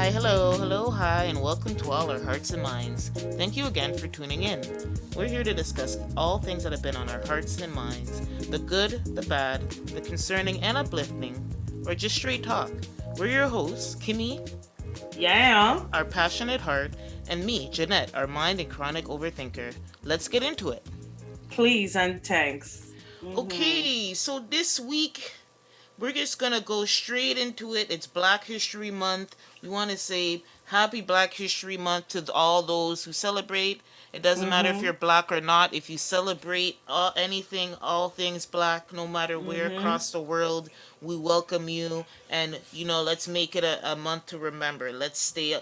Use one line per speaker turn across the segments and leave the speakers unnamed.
Hi, hello, hi, and welcome to all our hearts and minds. Thank you again for tuning in. We're here to discuss all things that have been on our hearts and minds, the good, the bad, the concerning and uplifting, or just straight talk. We're your hosts, Kimmy,
Yeah.
our passionate heart, and me, Jeanette, our mind and chronic overthinker. Let's get into it.
Please and thanks.
Okay, so this week we're just gonna go straight into it. It's Black History Month. We want to say Happy Black History Month to all those who celebrate. It doesn't matter if
Mhm.
you're black or not. If you celebrate anything, all things black, no matter where
Mhm.
across the world, we welcome you. And let's make it a month to remember. Let's stay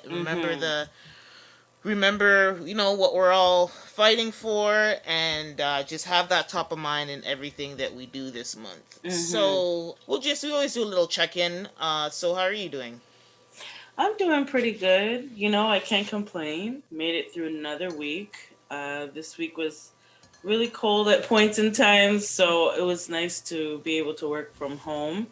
remember
Mhm.
what we're all fighting for, and just have that top of mind in everything that we do this month.
Mhm.
So we always do a little check-in. So how are you doing?
I'm doing pretty good. I can't complain. Made it through another week. This week was really cold at points in times, so it was nice to be able to work from home.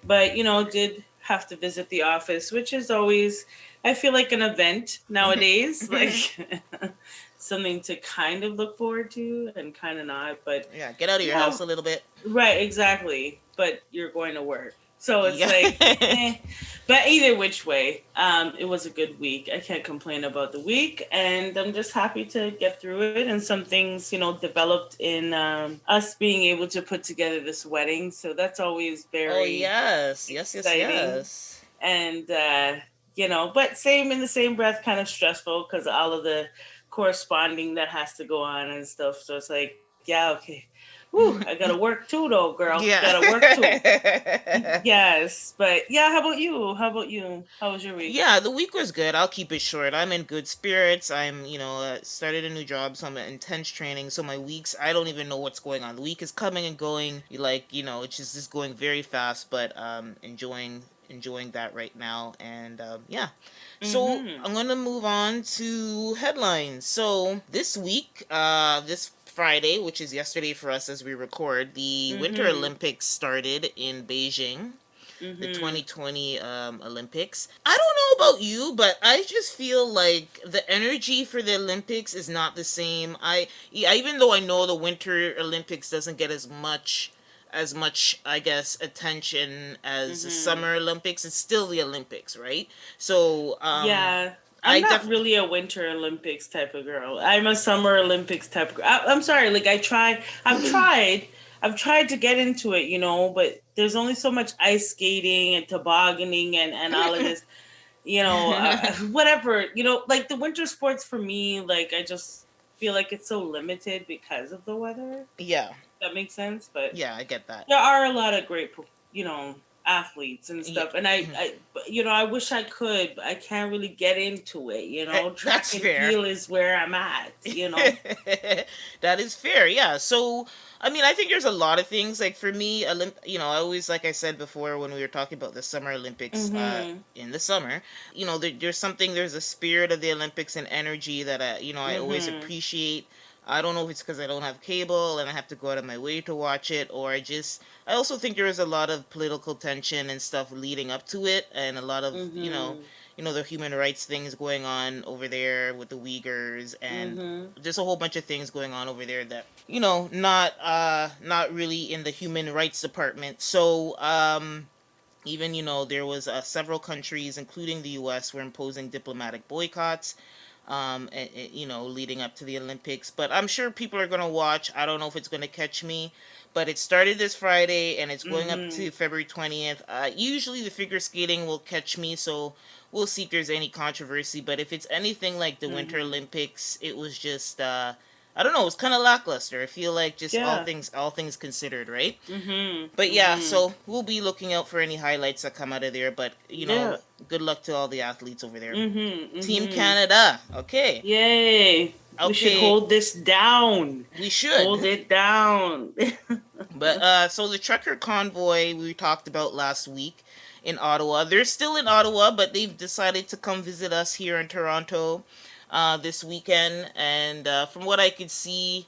But did have to visit the office, which is always, I feel like, an event nowadays, like something to kind of look forward to and kind of not. But
Yeah, get out of your
yeah,
house a little bit.
right, exactly. But you're going to work. So it's
Yeah.
like, eh. But either which way, it was a good week. I can't complain about the week, and I'm just happy to get through it. And some things, developed in us being able to put together this wedding. So that's always
Oh
very
yes, yes, yes,
exciting.
yes.
And but same in the same breath, kind of stressful because all of the corresponding that has to go on and stuff. So it's like, yeah, okay. Whew, I gotta work too, though, girl. Gotta work too.
Yeah.
Yes, but yeah. How about you? How about you? How was your week?
Yeah, the week was good. I'll keep it short. I'm in good spirits. Started a new job, so I'm in intense training. So my weeks, I don't even know what's going on. The week is coming and going. It's just going very fast. But enjoying that right now. And yeah, so
Mm-hmm.
I'm gonna move on to headlines. So this week, this Friday, which is yesterday for us as we record, the Winter
Mm-hmm.
Olympics started in Beijing, the
Mm-hmm.
2020 Olympics. I don't know about you, but I just feel like the energy for the Olympics is not the same. Even though I know the Winter Olympics doesn't get as much, I guess, attention as the
Mm-hmm.
Summer Olympics, it's still the Olympics, right? So
Yeah. I'm
I
not
def
really a Winter Olympics type of girl. I'm a Summer Olympics type of girl. I'm sorry, like I've tried to get into it, but there's only so much ice skating and tobogganing and all of this, whatever, like the winter sports for me, like I just feel like it's so limited because of the weather.
yeah,
That makes sense, but
yeah, I get that.
there are a lot of great, athletes and
Yeah.
stuff. And I wish I could, but I can't really get into it. Track
That's
and
fair.
field is where I'm at.
That is fair. Yeah. So, I mean, I think there's a lot of things. Like for me, I always, like I said before when we were talking about the Summer Olympics,
Mhm.
in the summer, there's a spirit of the Olympics and energy that I always
Mhm.
appreciate. I don't know if it's because I don't have cable and I have to go out of my way to watch it, or I also think there is a lot of political tension and stuff leading up to it, and a lot of,
Mhm.
the human rights things going on over there with the Uyghurs, and
Mhm.
there's a whole bunch of things going on over there that not really in the human rights department. So even there was several countries, including the U.S., were imposing diplomatic boycotts, leading up to the Olympics. But I'm sure people are gonna watch. I don't know if it's gonna catch me, but it started this Friday and it's going up to
Mhm.
February 20th. Usually the figure skating will catch me, so we'll see if there's any controversy. But if it's anything like the Winter
Mhm.
Olympics, it was just I don't know. It was kind of lackluster. I feel like just
Yeah.
all things considered, right?
Mhm.
But yeah,
Mhm.
so we'll be looking out for any highlights that come out of there. But
Yeah.
good luck to all the athletes over there.
Mhm.
Team
Mhm.
Canada. Okay.
Yay. We should
Okay.
hold this down.
We
Hold
should.
it down.
But so the trucker convoy we talked about last week in Ottawa, they're still in Ottawa, but they've decided to come visit us here in Toronto this weekend. And from what I could see,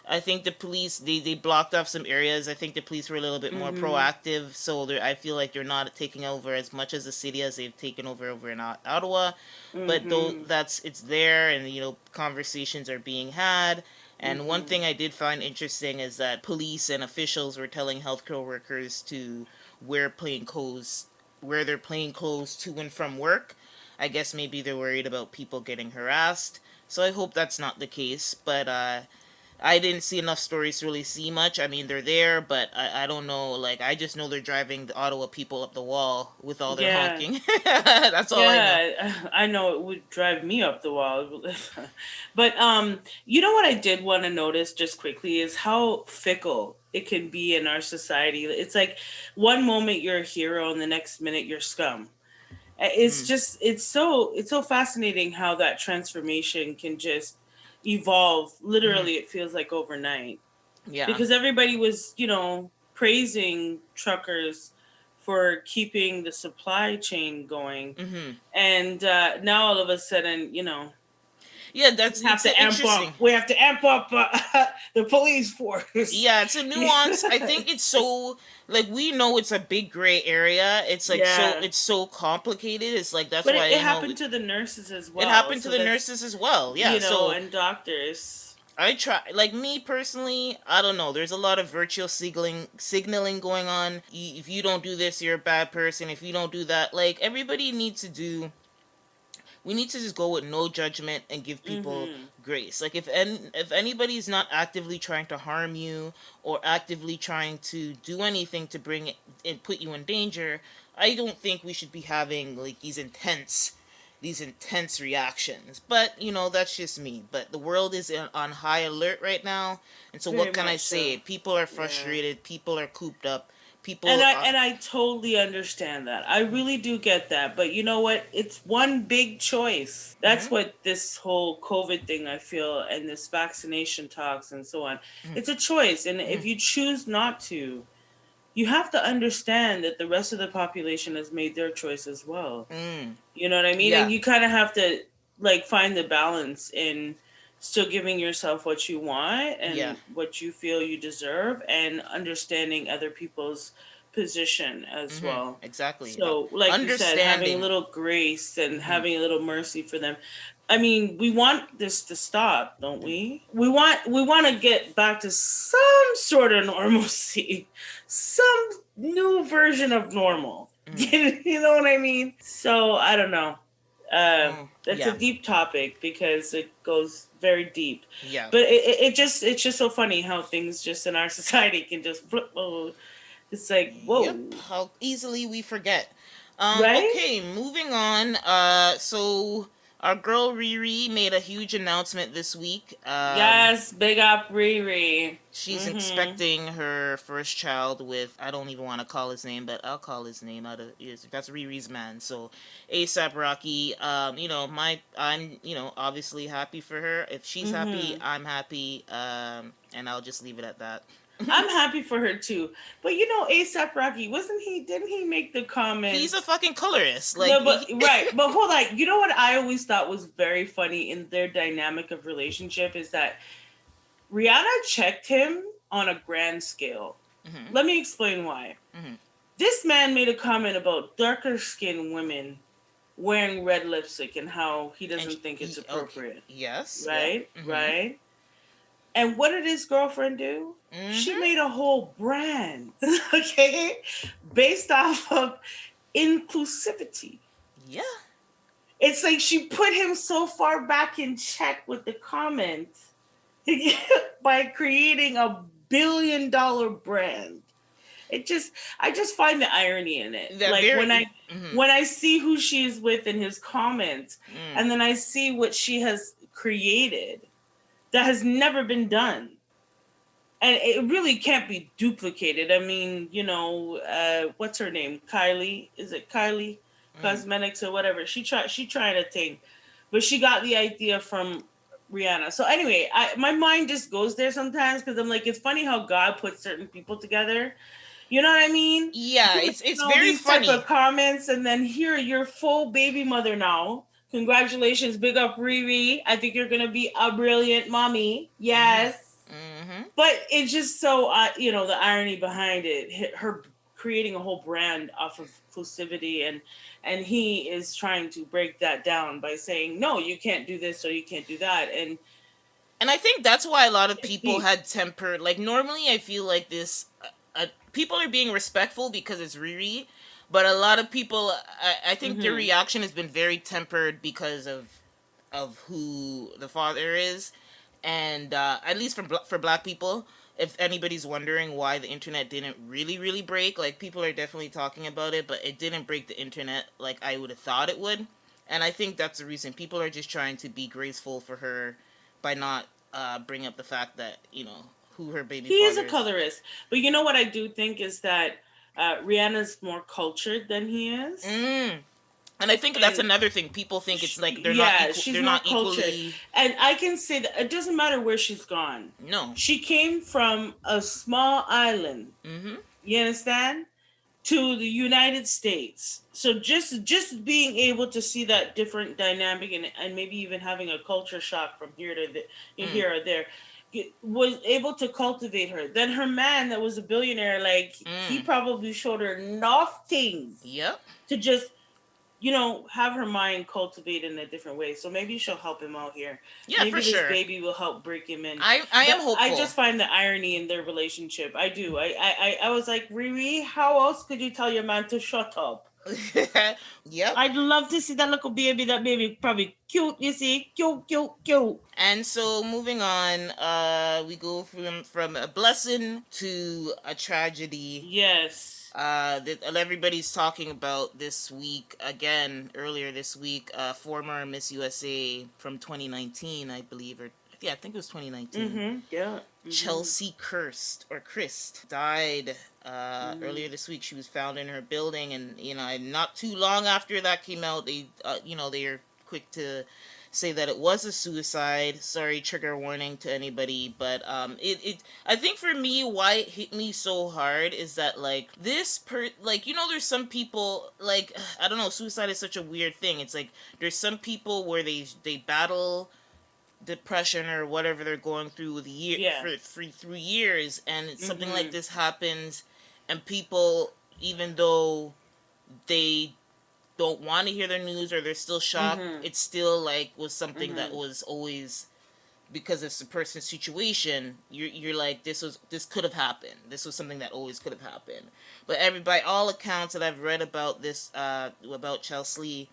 I think the police they blocked off some areas. I think the police were a little bit more
Mm-hmm.
proactive, so I feel like they're not taking over as much as the city as they've taken over in Ottawa. But though
Mm-hmm.
it's there, and conversations are being had. And one
Mm-hmm.
thing I did find interesting is that police and officials were telling healthcare workers to wear plain clothes, wear their plain clothes to and from work. I guess maybe they're worried about people getting harassed. So I hope that's not the case. But I didn't see enough stories to really see much. I mean, they're there, but I don't know. Like, I just know they're driving the Ottawa people up the wall with all their
Yeah.
honking. That's all I know.
Yeah, I know it would drive me up the wall. But you know what I did want to notice just quickly is how fickle it can be in our society. It's like one moment you're a hero and the next minute you're scum. It's
Mm,
just it's so fascinating how that transformation can just evolve.
hmm
Literally, it feels like overnight
Yeah.
because everybody was, praising truckers for keeping the supply chain going,
hmm
and now all of a sudden,
Yeah,
we have
it's
to amp
interesting.
up. We have to amp up the police force.
Yeah, it's a nuance. I think it's so, like, we know it's a big gray area. It's like
Yeah,
it's so complicated. It's like that's
but
why
it happened to the nurses as
it
well.
happened to
So
the
that's
nurses as well. Yeah, so
and doctors.
I try, like, me personally, I don't know. There's a lot of virtual signaling going on. If you don't do this, you're a bad person. If you don't do that, like, everybody needs to do. We need to just go with no judgment and give people
Mm-hmm.
grace. Like, if anybody's not actively trying to harm you or actively trying to do anything to bring it and put you in danger, I don't think we should be having like these intense reactions. But that's just me. But the world is on high alert right now, and so
Very
what can I
much so.
say? People are
Yeah.
frustrated. People are cooped up.
And
People,
I totally understand that. I really do get that. But you know what? It's one big choice. That's
mhm,
what this whole COVID thing I feel and this vaccination talks and so on.
mhm,
It's a choice. And if
mhm,
you choose not to, you have to understand that the rest of the population has made their choice as well.
mm,
You know what I mean? And
yeah,
you kind of have to like find the balance in still giving yourself what you want
yeah,
and what you feel you deserve and understanding other people's position as well.
exactly.
So, like you said, having a
Understanding.
little grace and
hmm
having a little mercy for them. I mean, we want this to stop, don't we? We want to get back to some sort of normalcy, some new version of normal.
hmm
You know what I mean? So I don't know. That's a
Yeah,
deep topic because it goes very deep.
yeah.
But it's just so funny how things just in our society can just flip. Oh, it's like
Yep.
whoa,
How easily we forget.
right?
Okay, moving on. So our girl Riri made a huge announcement this week.
Yes, big up Riri.
She's
Mm-hmm.
expecting her first child with, I don't even want to call his name, but I'll call his name out of is that's Riri's man. So ASAP Rocky, I'm obviously happy for her. If she's happy,
Mm-hmm.
I'm happy. And I'll just leave it at that.
I'm happy for her too. But ASAP Rocky, wasn't he? Didn't he make the
He's a
comment?
fucking colorist. Like
No, but right. But hold on. You know what I always thought was very funny in their dynamic of relationship is that Rihanna checked him on a grand scale.
hmm
Let me explain why.
hmm
This man made a comment about darker skinned women wearing red lipstick and how he
and
doesn't think it's
okay,
appropriate.
yes, yep,
Right? Right? And what did his girlfriend do? She
hmm
made a whole brand, okay, based off of inclusivity.
yeah,
It's like she put him so far back in check with the comments by creating a $1 billion brand. It just I just find the irony in it.
that
Like when
very.
I
hmm
when I see who she's with in his comments
mm,
and then I see what she has created that has never been done. And it really can't be duplicated. I mean, what's her name? Kylie? Is it Kylie
mm.
Cosmetics or whatever? She tried a thing, but she got the idea from Rihanna. So anyway, my mind just goes there sometimes because I'm like, it's funny how God puts certain people together. You know what I mean?
Yeah,
You're
it's
making all
very
these type
funny.
of comments, and then here you're full baby mother now. Congratulations, big up Riri. I think you're gonna be a brilliant mommy.
hmm
Yes.
Mm-hmm.
But it's just so, the irony behind it, her creating a whole brand off of inclusivity, and he is trying to break that down by saying, no, you can't do this or you can't do that.
And I think that's why a lot of people
He,
had tempered. Like normally, I feel like this. People are being respectful because it's Riri, but a lot of people, I think their
hmm
reaction has been very tempered because of who the father is, and at least for Black people. If anybody's wondering why the internet didn't really break, like people are definitely talking about it, but it didn't break the internet like I would have thought it would. And I think that's the reason people are just trying to be graceful for her by not bring up the fact that who her baby
he is
father
a
is.
colorist. But you know what I do think is that Rihanna's more cultured than he is.
Mm. And I think that's
And
another thing. People think it's like they're not
yeah,
equal.
she's
They're
more
not
cultured.
equally.
And I can say that it doesn't matter where she's gone.
No.
She came from a small island,
Mm-hmm.
you understand, to the United States. So just being able to see that different dynamic, and maybe even having a culture shock from
Mm.
here or there, was able to cultivate her. Then her man that was a billionaire, like he
Mm.
probably showed her nothing
Yep.
to just have her mind cultivated in a different way. So maybe she'll help him out here.
Yeah, for
Maybe this
sure.
baby will help break him in.
I am
But I
hopeful.
just find the irony in their relationship. I do. I was like, Riri, how else could you tell your man to shut up?
Yep.
I'd love to see that little baby. That baby probably cute, you see. Cute, cute, cute.
And so moving on, we go from a blessing to a tragedy.
Yes.
That everybody's talking about this week again. Earlier this week, former Miss USA from 2019, I believe, or yeah, I think it was 2019.
Mm-hmm. Yeah. Mm-hmm.
Cheslie Kryst died earlier
Mm-hmm.
this week. She was found in her building, and not too long after that came out, they they are quick to say that it was a suicide. Sorry, trigger warning to anybody, but it I think for me, why it hit me so hard is that like there's some people like I don't know, suicide is such a weird thing. It's like there's some people where they battle depression or whatever they're going through with
Yeah.
for through years, and something like
Mm-hmm.
this happens, and people, even though they don't want to hear the news or they're still shocked,
Mm-hmm.
it still like was something that
Mm-hmm.
was always, because it's a person's situation, you're like, this could have happened, this was something that always could have happened. But by all accounts that I've read about this, about Chelsea,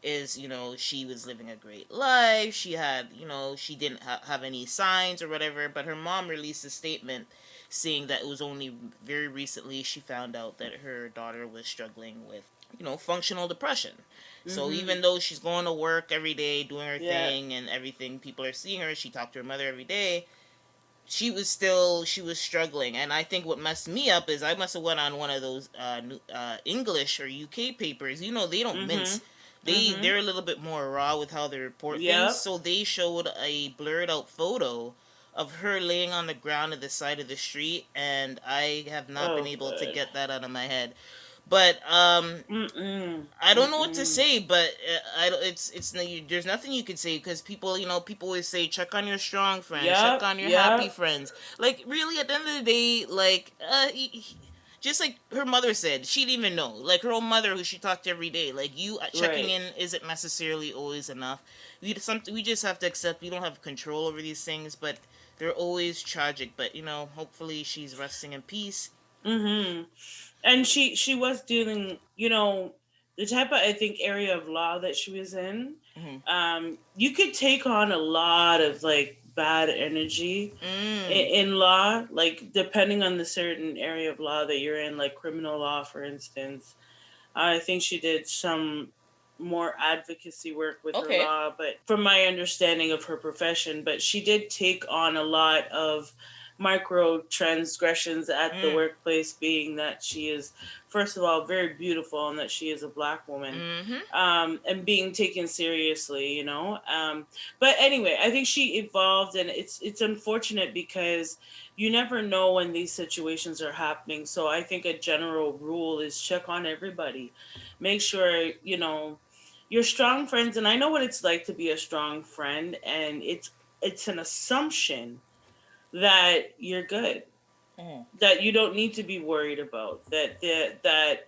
is she was living a great life. She had, she didn't have any signs or whatever, but her mom released a statement saying that it was only very recently she found out that her daughter was struggling with functional depression. So
Mm-hmm.
even though she's going to work every day, doing her
Yeah.
thing and everything, people are seeing her, she talked to her mother every day, she was struggling. And I think what messed me up is I must have went on one of those English or UK papers. They don't
Mm-hmm.
mince.
Mm-hmm.
They're a little bit more raw with how they report things.
Yep.
So they showed a blurred out photo of her laying on the ground at the side of the street, and I have not been
Oh,
able to
good.
get that out of my head. But
Mm-mm.
I don't know what to
Mm-mm.
say, but there's nothing you can say, because people always say check on your strong friends, check
Yep.
on your happy
Yep.
friends. Like really, at the end of the day, like just like her mother said, she didn't even know. Like her own mother, who she talked to every day. Like you checking
Right.
in isn't necessarily always enough. We just have to accept we don't have control over these things, but they're always tragic. But hopefully she's resting in peace.
Mm-hmm. And she was dealing, the type of, I think, area of law that she was in.
Hmm.
You could take on a lot of like bad energy
Mm.
in law, like depending on the certain area of law that you're in, like criminal law, for instance. I think she did some more advocacy work with her
Okay.
law, but from my understanding of her profession, but she did take on a lot of micro transgressions at the
Mm.
workplace, being that she is, first of all, very beautiful and that she is a Black woman,
Mm-hmm.
and being taken seriously, but anyway, I think she evolved, and it's unfortunate because you never know when these situations are happening. So I think a general rule is check on everybody. Make sure, your strong friends, and I know what it's like to be a strong friend, and it's an assumption that you're good,
Mhm.
that you don't need to be worried about, that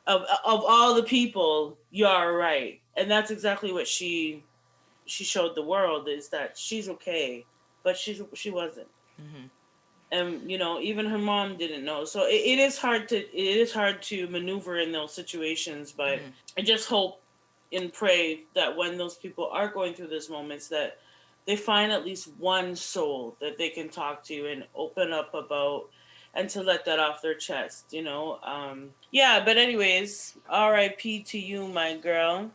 of all the people, you're right. And that's exactly what she showed the world, is that she's okay, but she wasn't.
Mhm.
And even her mom didn't know. So it is hard to maneuver in those situations, but
Mhm.
I just hope and pray that when those people are going through those moments, that they find at least one soul that they can talk to and open up about, and to let that off their chest. Yeah, but anyways, R.I.P. to you, my girl.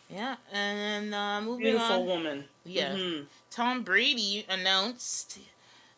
Yeah, and moving
Beautiful
on.
woman.
Yeah,
Mm-hmm.
Tom Brady announced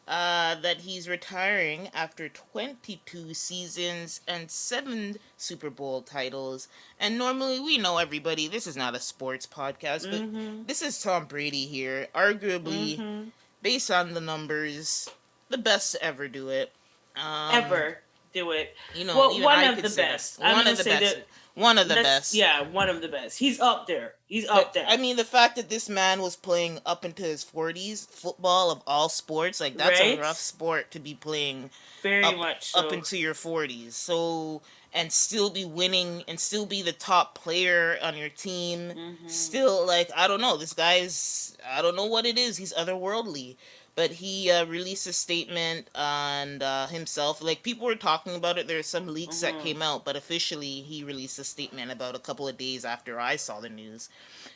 that he's retiring after 22 seasons and 7 Super Bowl titles. And normally, we know everybody, this is not a sports podcast, but
Mm-hmm.
this is Tom Brady here. Arguably,
Mm-hmm.
based on the numbers, the best to ever do it. Um,
Ever do it. Well,
Even
one
I
of
could
the
say that.
best. I'm
One
gonna
of the
say
best.
that.
One of the
That's
best.
Yeah, one of the best. He's up there. He's
But
up
I
there.
mean, the fact that this man was playing up into his 40s, football of all sports, like that's a
Right?
rough sport to be playing
Very
up
much
up
so.
into your 40s. So and still be winning and still be the top player on your team.
Mm-hmm.
Still, like, I don't know, this guy's, I don't know what it is. He's otherworldly. But he released a statement on himself. Like, people were talking about it. There's some leaks that
Mm-hmm.
came out, but officially he released a statement about a couple of days after I saw the news.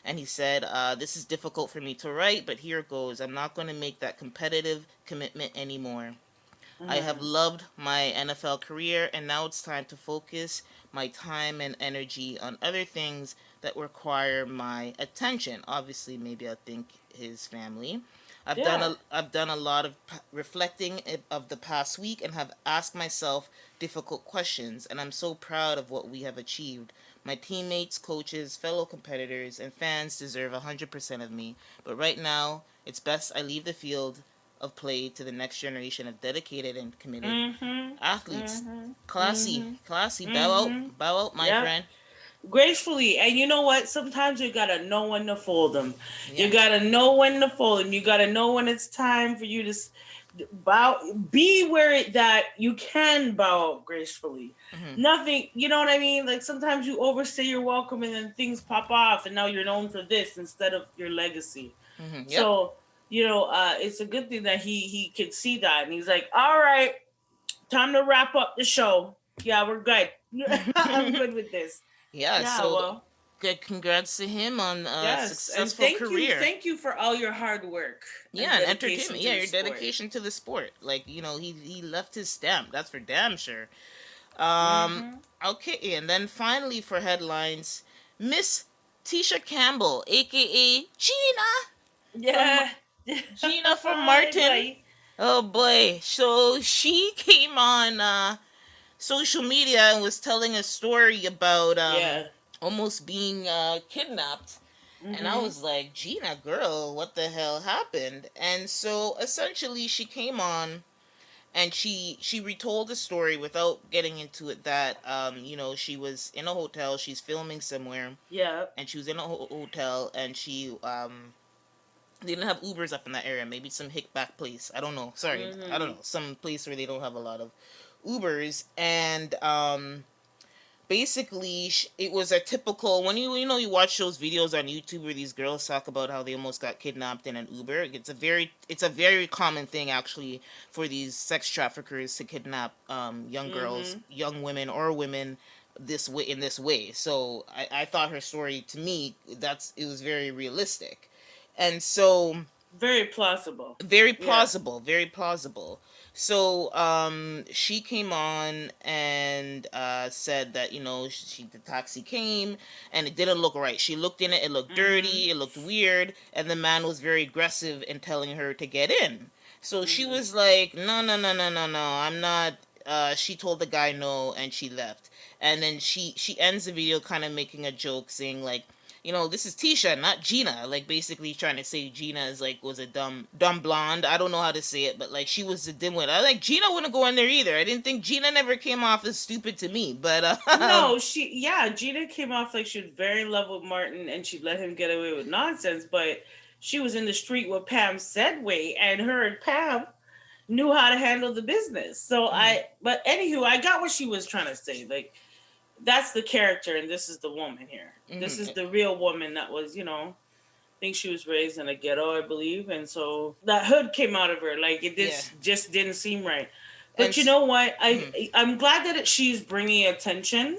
And he said, "This is difficult for me to write, but here goes. I'm not going to make that competitive commitment anymore. I have
Mm-hmm.
loved my NFL career, and now it's time to focus my time and energy on other things that require my attention." Obviously, maybe I think his family.
Yeah.
I've done a lot of reflecting of the past week and have asked myself difficult questions, and I'm so proud of what we have achieved. My teammates, coaches, fellow competitors, and fans deserve 100% of me, but right now it's best I leave the field of play to the next generation of dedicated and committed
Mm-hmm.
athletes.
Mm-hmm.
Classy,
Mm-hmm.
classy.
Mm-hmm.
Bow out, my
Yep.
friend.
Gracefully. And you know what? Sometimes you gotta know when to fold them. You
Yeah.
gotta know when to fold them. You gotta know when it's time for you to bow. Be where that you can bow out gracefully.
Mhm.
Nothing. You know what I mean? Like sometimes you overstay your welcome and then things pop off, and now you're known for this instead of your legacy.
Mhm. Yep.
So it's a good thing that he could see that, and he's like, all right, time to wrap up the show. Yeah, we're good. I'm good with this.
Yeah.
Yeah,
So
well,
good. Congrats to him on a
yes, and
successful career.
thank you for all your hard work and
Yeah, and
dedication
entertainment.
to
Yeah,
the
your
sport.
dedication to the sport. Like, he left his stamp. That's for damn sure. Um.
Mm-hmm.
Okay, and then finally for headlines, Miss Tisha Campbell, aka
Yeah.
from Gina from
Hi,
Martin.
bye.
Oh boy. So she came on social media and was telling a story about
Yeah.
almost being kidnapped. And I
Mm-hmm.
was like, Gina, girl, what the hell happened? And so essentially she came on and she retold the story without getting into it, that she was in a hotel, she's filming somewhere,
Yeah.
and she was in a hotel, and she they didn't have Ubers up in that area. Maybe some hickback place. I don't know. Sorry, I don't
Mm-hmm.
know. Some place where they don't have a lot of Ubers, and basically it was a typical, when you watch those videos on YouTube where these girls talk about how they almost got kidnapped in an Uber. It's a very common thing actually for these sex traffickers to kidnap young girls,
Mm-hmm.
young women or women in this way. So I thought her story, to me, it was very realistic, and so
Very plausible.
very
Yeah.
plausible, very plausible. So she came on and said that the taxi came and it didn't look right. She looked in it, it looked
Mm-hmm.
dirty, it looked weird, and the man was very aggressive in telling her to get in. So she
Mm-hmm.
was like, no, no, no, no, no, no, I'm not. She told the guy no, and she left. And then she ends the video kind of making a joke, saying like, this is Tisha, not Gina. Like basically trying to say Gina is like was a dumb blonde. I don't know how to say it, but like she was a dimwit. I like Gina wouldn't go in there either. I didn't think Gina never came off as stupid to me, but
No, Gina came off like she was very in love with Martin and she let him get away with nonsense, but she was in the street with Pam Sedway, and her and Pam, knew how to handle the business. So but anywho, I got what she was trying to say. Like, that's the character, and this is the woman here. This is the real woman that was, I think she was raised in a ghetto, I believe, and so that hood came out of her. Like, it just didn't seem right. But and you know what? I'm glad that she's bringing attention,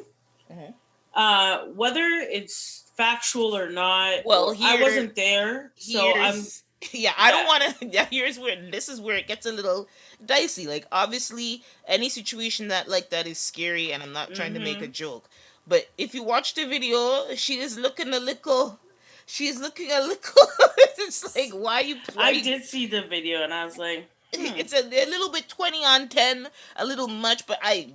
whether it's factual or not.
Well,
I wasn't there, so I'm.
Yeah, I don't want to. Yeah, this is where it gets a little dicey. Like, obviously, any situation that is scary, and I'm not trying to make a joke. But if you watch the video, she is looking a little. She's looking a little. It's like, why you?
I did see the video, and I was like,
it's a little bit 20 on 10, a little much, but I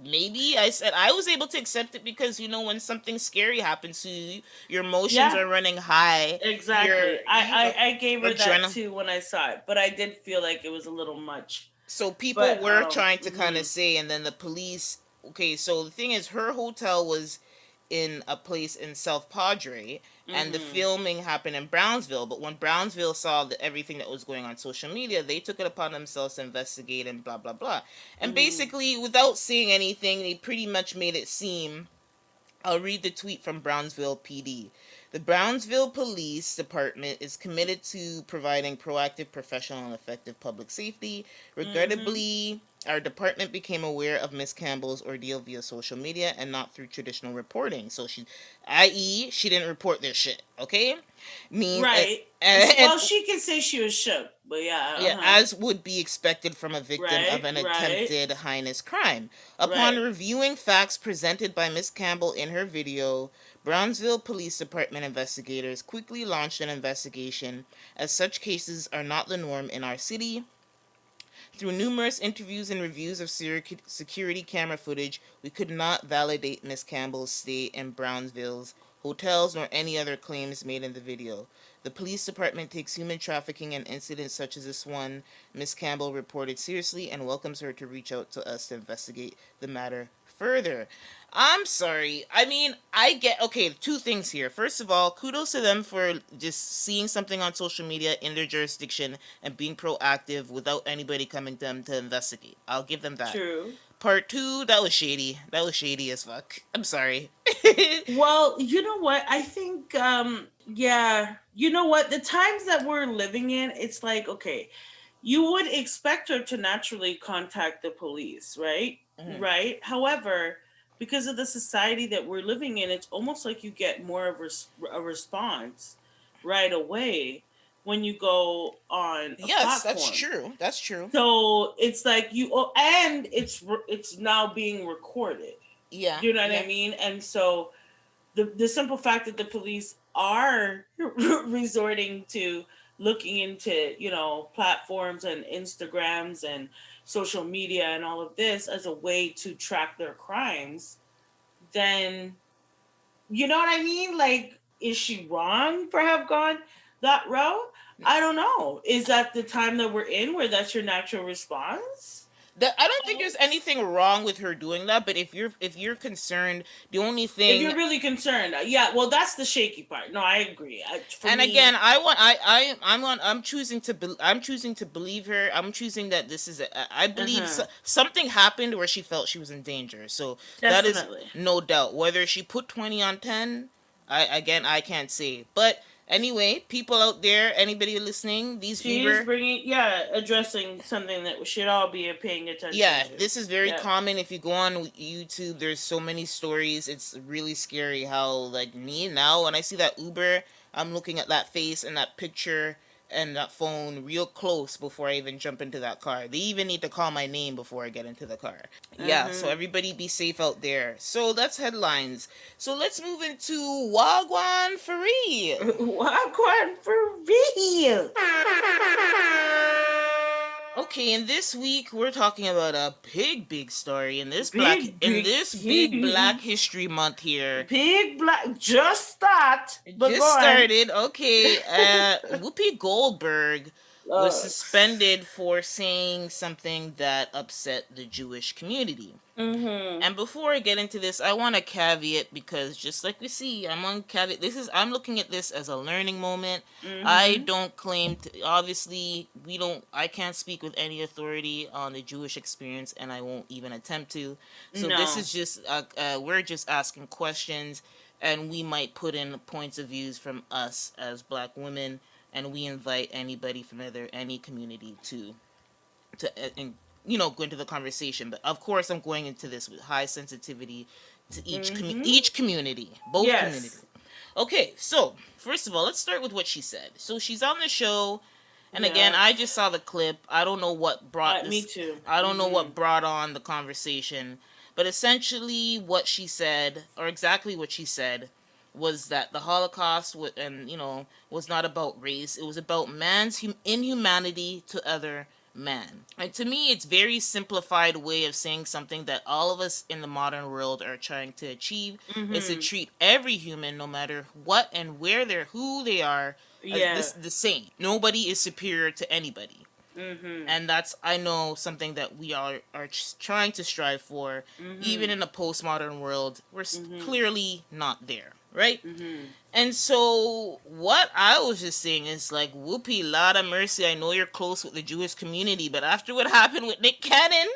said I was able to accept it because, when something scary happens to you, your emotions are running high.
Exactly. I gave her that too when I saw it, but I did feel like it was a little much.
So people were trying to kind of say, and then the police, okay, so the thing is, her hotel was in a place in South Padre, and the filming happened in Brownsville. But when Brownsville saw everything that was going on social media, they took it upon themselves to investigate and blah, blah, blah. And basically, without saying anything, they pretty much made it seem... I'll read the tweet from Brownsville PD. The Brownsville Police Department is committed to providing proactive, professional, and effective public safety. Regrettably, our department became aware of Miss Campbell's ordeal via social media and not through traditional reporting. So she didn't report this shit, okay?
Right. Well, she can say she was shook, but yeah.
Yeah, as would be expected from a victim of an attempted heinous crime. Upon reviewing facts presented by Miss Campbell in her video, Brownsville Police Department investigators quickly launched an investigation, as such cases are not the norm in our city. Through numerous interviews and reviews of security camera footage, we could not validate Miss Campbell's stay in Brownsville's hotels nor any other claims made in the video. The police department takes human trafficking and incidents such as this one, Miss Campbell reported seriously, and welcomes her to reach out to us to investigate the matter further. I'm sorry. I mean, two things here. First of all, kudos to them for just seeing something on social media in their jurisdiction and being proactive without anybody coming to them to investigate. I'll give them that.
True.
Part 2, that was shady. That was shady as fuck. I'm sorry.
Well, you know what? I think, you know what? The times that we're living in, it's like, okay, you would expect her to naturally contact the police, right? Right? However, because of the society that we're living in, it's almost like you get more of a response right away when you go on a platform.
That's true.
So it's like and it's now being recorded. Yeah. You know what I mean? And so the simple fact that the police are resorting to looking into, platforms and Instagrams and social media and all of this as a way to track their crimes, then, you know what I mean? Like, is she wrong for have gone that route? I don't know. Is that the time that we're in where that's your natural response?
I don't think there's anything wrong with her doing that, but if you're concerned, the only thing,
if you're really concerned, well, that's the shaky part. No, I agree.
Again, I'm choosing to believe her. I'm choosing that this is I believe something happened where she felt she was in danger. So definitely. That is no doubt. Whether she put 20 on 10, I can't say, but. Anyway, people out there, anybody listening,
she's addressing something that we should all be paying attention to.
Yeah, this is very common. If you go on YouTube, there's so many stories. It's really scary how, like, me now, when I see that Uber, I'm looking at that face and that picture and that phone real close before I even jump into that car. They even need to call my name before I get into the car. Yeah, so everybody be safe out there. So that's headlines. So let's move into Wagwan for real.
Wagwan for real.
Okay, and this week we're talking about a big story in this Black History Month here.
Big Black just started.
Okay, Whoopi Goldberg was suspended for saying something that upset the Jewish community.
Mm-hmm.
And before I get into this, I want to caveat, because just like we see, I'm on caveat. I'm looking at this as a learning moment. I
Mm-hmm.
don't claim to, obviously, I can't speak with any authority on the Jewish experience, and I won't even attempt to. So this
No.
is just, we're just asking questions, and we might put in points of views from us as Black women, and we invite anybody from any community to go into the conversation. But of course, I'm going into this with high sensitivity to
Mm-hmm.
each community, both communities.
Yes.
Okay, so first of all, let's start with what she said. So she's on the show, and again,
Yeah.
I just saw the clip. I don't know what brought
Me
this.
too.
I don't know
Mm-hmm.
what brought on the conversation, but essentially, what she said, or exactly what she said, was that the Holocaust was not about race. It was about man's inhumanity to other man. And to me, it's very simplified way of saying something that all of us in the modern world are trying to achieve, is to
Mm-hmm.
treat every human, no matter what and who they are, as
Yeah.
the same. Nobody is superior to anybody.
Mm-hmm.
And that's, I know, something that we are trying to strive for. Even
Mm-hmm.
in a postmodern world, we're
Mm-hmm.
clearly not there, right?
Mm-hmm.
And so what I was just saying is, like, Whoopi, Lord of mercy, I know you're close with the Jewish community, but after what happened with Nick Cannon,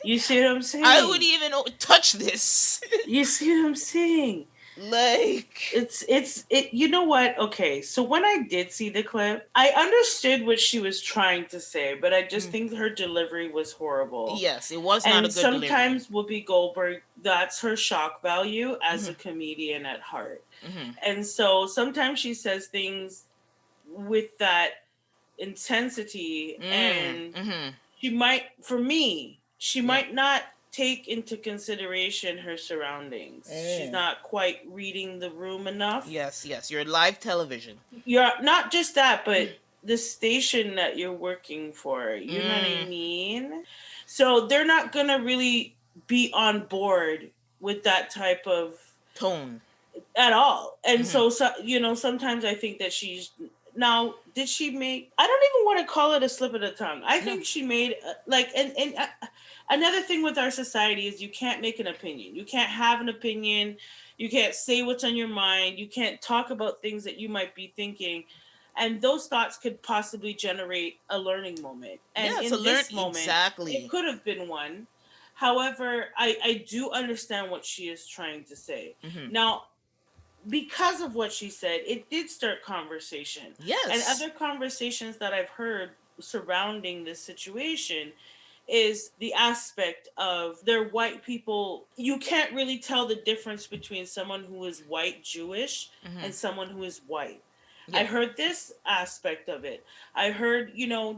You see what I'm
I wouldn't
saying?
even touch this.
You see what I'm saying?
Like,
It you know what? Okay, so when I did see the clip, I understood what she was trying to say, but I just
mm,
think her delivery was horrible.
yes, it was not a
And
good delivery.
sometimes Whoopi Goldberg, that's her shock value as
Hmm.
a comedian at heart.
Hmm.
And so sometimes she says things with that intensity, and
Hmm.
for me, she
Yeah.
might not take into consideration her surroundings. She's
Mm.
not quite reading the room enough.
Yes, yes, you're live television.
You're not just that, but the station that you're working for, you know what I
Mm.
mean? So they're not going to really be on board with that type of
Tone.
at all. And
Hmm.
so sometimes I think that she's now did she make I don't even want to call it a slip of the tongue. I
No.
think she made like and another thing with our society is you can't make an opinion. You can't have an opinion. You can't say what's on your mind. You can't talk about things that you might be thinking. And those thoughts could possibly generate a learning moment. And
Yeah, so
in
learn
this moment, it
exactly.
could have been one. However, I do understand what she is trying to say.
Hmm.
Now, because of what she said, it did start conversation. And
Yes.
other conversations that I've heard surrounding this situation is the aspect of they're white people. You can't really tell the difference between someone who is white Jewish
Hmm.
and someone who is white. I
Yeah.
heard this aspect of it. I heard,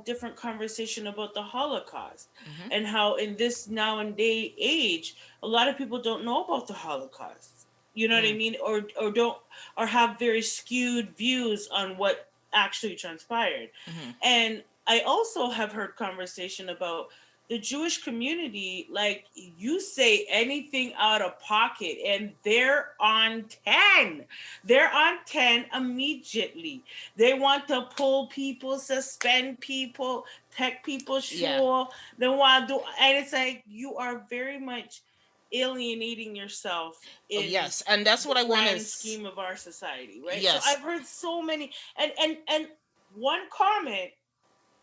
different conversation about the Holocaust
Hmm.
and how in this now and day age, a lot of people don't know about the Holocaust. You know what I
Mm.
mean? Or don't or have very skewed views on what actually transpired.
Hmm.
And I also have heard conversation about the Jewish community, like you say anything out of pocket and they're on 10. They're on 10 immediately. They want to pull people, suspend people, take people
Yeah.
shul. They want to do, and it's like you are very much alienating yourself
Oh,
in
yes, and that's
the
what I want to.
grand scheme of our society, right? So
Yes.
I've heard so many, and one comment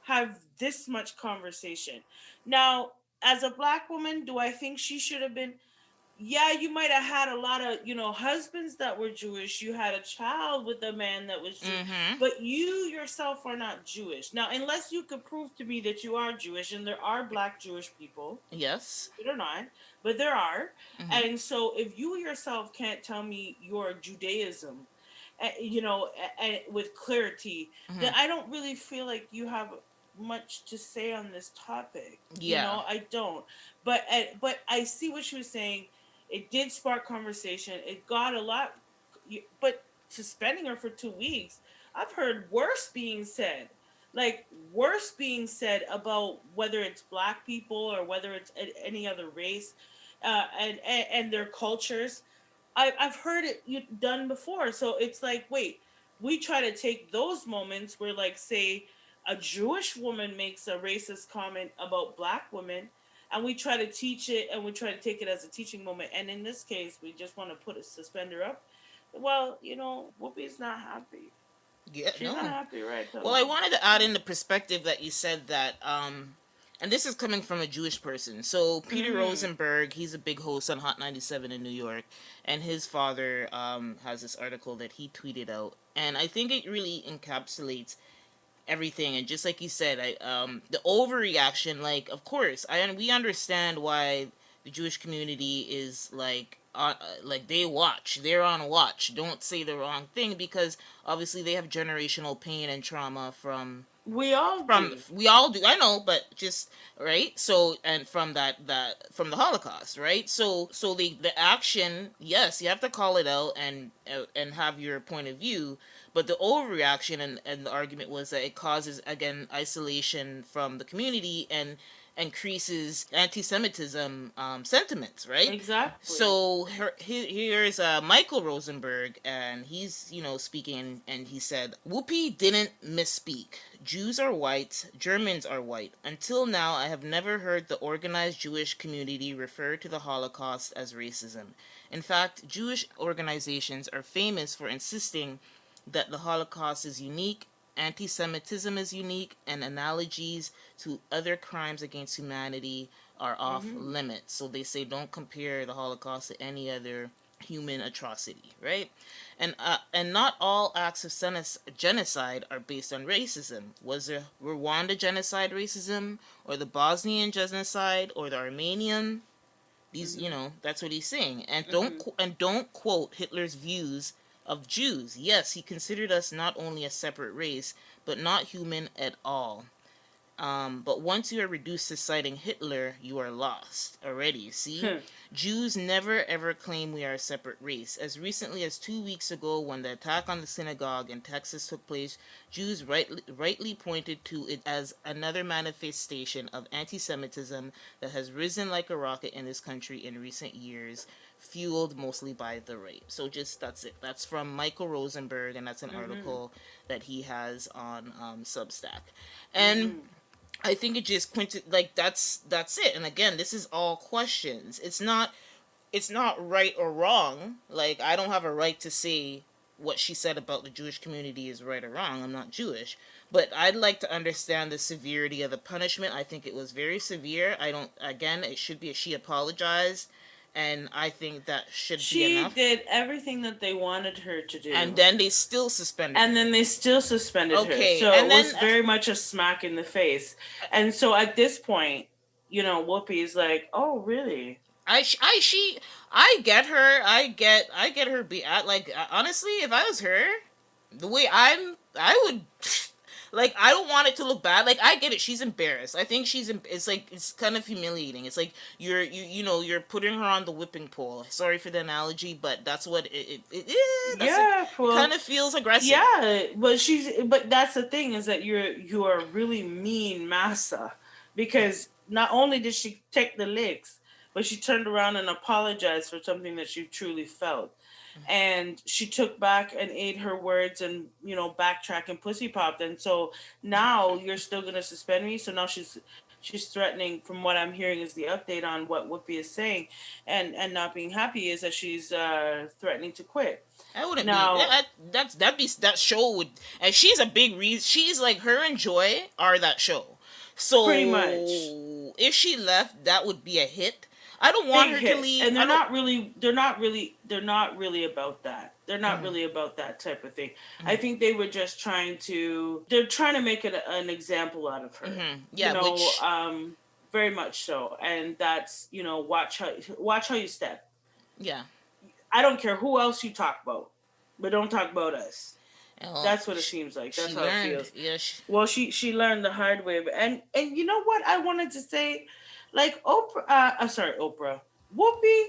have this much conversation. Now, as a black woman, do I think she should have been? Yeah, you might have had a lot of, husbands that were Jewish. You had a child with a man that was Jewish,
Mm-hmm.
but you yourself are not Jewish. Now, unless you could prove to me that you are Jewish, and there are black Jewish people,
Yes.
it or not, but there are.
Mm-hmm.
And so if you yourself can't tell me your Judaism, with clarity, then
Mm-hmm.
I don't really feel like you have much to say on this topic.
Yeah.
I don't. But I see what she was saying. It did spark conversation. It got a lot, but suspending her for 2 weeks, I've heard worse being said. Like worse being said about whether it's black people or whether it's any other race, and their cultures. I've heard it done before. So it's like, wait, we try to take those moments where, like, say, a Jewish woman makes a racist comment about black women, and we try to teach it, and we try to take it as a teaching moment. And in this case, we just want to put a suspender up. Well, Whoopi's not happy.
Yeah,
She's not
no.
happy, right?
Well, I wanted to add in the perspective that you said that, and this is coming from a Jewish person. So Peter
Mm-hmm.
Rosenberg, he's a big host on Hot 97 in New York, and his father has this article that he tweeted out, and I think it really encapsulates everything. And just like you said, the overreaction, like, of course, we understand why the Jewish community is like they're on watch, don't say the wrong thing, because obviously they have generational pain and trauma
We all
from
do.
we all do, I know, but just right. So, and from from the Holocaust, right? So the action, yes, you have to call it out and have your point of view, but the overreaction and the argument was that it causes, again, isolation from the community and increases anti-Semitism sentiments, right?
Exactly.
So here's Michael Rosenberg, and he's speaking, and he said, "Whoopi didn't misspeak. Jews are white, Germans are white. Until now, I have never heard the organized Jewish community refer to the Holocaust as racism. In fact, Jewish organizations are famous for insisting that the Holocaust is unique, anti Semitism is unique, and analogies to other crimes against humanity are off
Mm-hmm.
limits." So they say don't compare the Holocaust to any other human atrocity, right? And not all acts of genocide are based on racism. Was the Rwanda genocide racism, or the Bosnian genocide, or the Armenian? These,
Mm-hmm.
that's what he's saying. And
Mm-hmm.
don't quote Hitler's views of Jews. Yes, he considered us not only a separate race, but not human at all. But once you are reduced to citing Hitler, you are lost already. See? Jews never ever claim we are a separate race. As recently as 2 weeks ago, when the attack on the synagogue in Texas took place, Jews rightly pointed to it as another manifestation of anti Semitism that has risen like a rocket in this country in recent years, fueled mostly by the right. So just that's it. That's from Michael Rosenberg, and that's an
Mm-hmm.
article that he has on Substack. And
Mm-hmm.
I think it just pointed, like, that's it. And again, this is all questions. It's not right or wrong. Like, I don't have a right to say what she said about the Jewish community is right or wrong. I'm not Jewish. But I'd like to understand the severity of the punishment. I think it was very severe. I don't, again, it should be, she apologized, and I think that should be
She
enough.
did everything that they wanted her to
And
do.
then they still suspended
And
her.
then they still suspended her.
Okay,
So it
and then
was very much a smack in the face. And so at this point, Whoopi's like, "Oh, really?"
I sh- I she I get her. I get her. Be at like, honestly, if I was her, the way I would, like, I don't want it to look bad. Like, I get it. She's embarrassed. I think it's like, it's kind of humiliating. It's like you're putting her on the whipping pole. Sorry for the analogy, but that's what it is.
Yeah,
It
well,
kind of feels aggressive.
yeah, but that's the thing, is that you are really mean massa, because not only did she take the licks, but she turned around and apologized for something that she truly felt. And she took back and ate her words, and backtrack and pussy popped. And so now you're still gonna suspend me. So now she's threatening, from what I'm hearing is the update on what Whoopi is saying, and not being happy, is that she's threatening to quit.
I wouldn't be.
Now,
That show would. And she's a big reason. She's like, her and Joy are that show.
pretty much
So if she left, that would be a hit. I don't want
big
her to
hit.
leave.
And
I don't.
they're not really about that. They're not
Mm,
really about that type of thing. I
mm,
think they were just they're trying to make an example out of her. You
yeah,
know,
which,
very much so. And that's, watch how you step.
yeah.
I don't care who else you talk about, but don't talk about us.
Well,
That's what it seems like.
she
That's how it
learned.
feels.
Yeah.
Well, she learned the hard way. And you know what I wanted to say, like Oprah. I'm sorry, Oprah. Whoopi,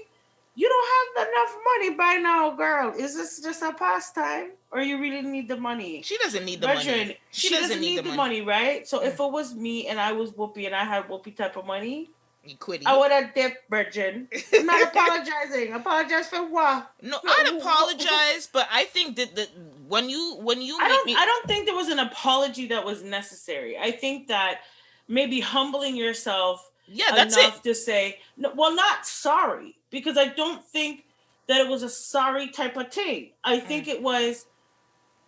you don't have enough money by now, girl. Is this just a pastime, or you really need the money?
She doesn't need the money.
Virgin,
She
she
doesn't
doesn't
need the
need the
money.
money, right? So
Mm,
if it was me and I was Whoopi and I had Whoopi type of money,
you
I
quitty.
would have dipped, Virgin. I'm not apologizing. Apologize for what?
No, I'd apologize, but I think that when you make me.
I don't think there was an apology that was necessary. I think that maybe humbling yourself
Yeah, that's it.
enough to say, no, well, not sorry, because I don't think that it was a sorry type of thing. I think it was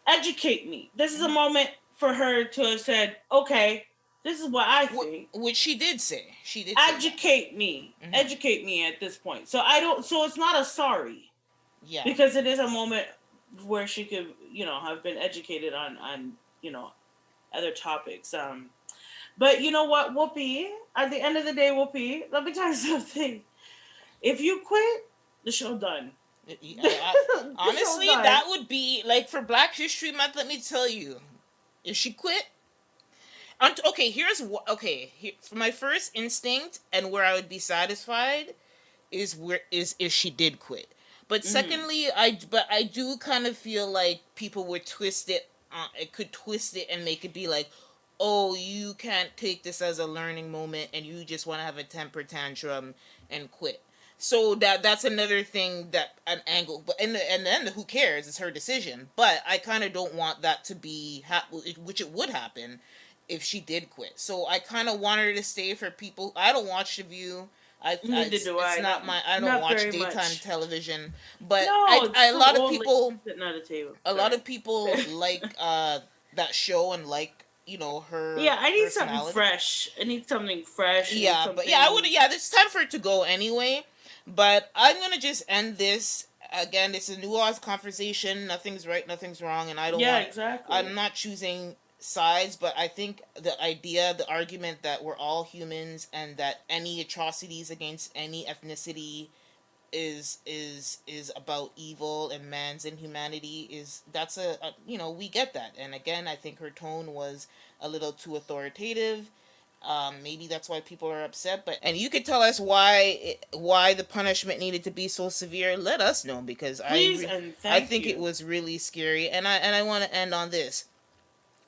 educate me. This is a moment for her to have said, okay, this is what I think.
Which she did say. She did
educate me. Educate me at this point. So I don't. So it's not a sorry.
Yeah.
Because it is a moment where she could, have been educated on other topics. But you know what, Whoopi? At the end of the day, Whoopi, let me tell you something. If you quit, the show done.
Honestly, that would be like for Black History Month. Let me tell you, if she quit. Okay, here's what. Okay, for my first instinct and where I would be satisfied is if she did quit. But secondly, I do kind of feel like people would twist it. It could twist it and make it be like, oh, you can't take this as a learning moment and you just want to have a temper tantrum and quit. So that's another thing, that an angle. But and then who cares? It's her decision. But I kind of don't want that to be which it would happen if she did quit. So I kind of want her to stay for people. I don't watch The View. It's not my. I don't watch daytime television, but a lot of people sitting at a table. A lot of people like that show and like her.
Yeah, I need something fresh.
Yeah, but yeah, I would. Yeah, it's time for it to go anyway. But I'm gonna just end this. Again, it's a nuanced conversation. Nothing's right, nothing's wrong, and I don't.
Yeah, exactly.
I'm not choosing sides, but I think the argument that we're all humans and that any atrocities against any ethnicity is about evil and man's inhumanity that's we get that. And again, I think her tone was a little too authoritative. Maybe that's why people are upset. But you could tell us why the punishment needed to be so severe. Let us know, because I think it was really scary. And I want to end on this.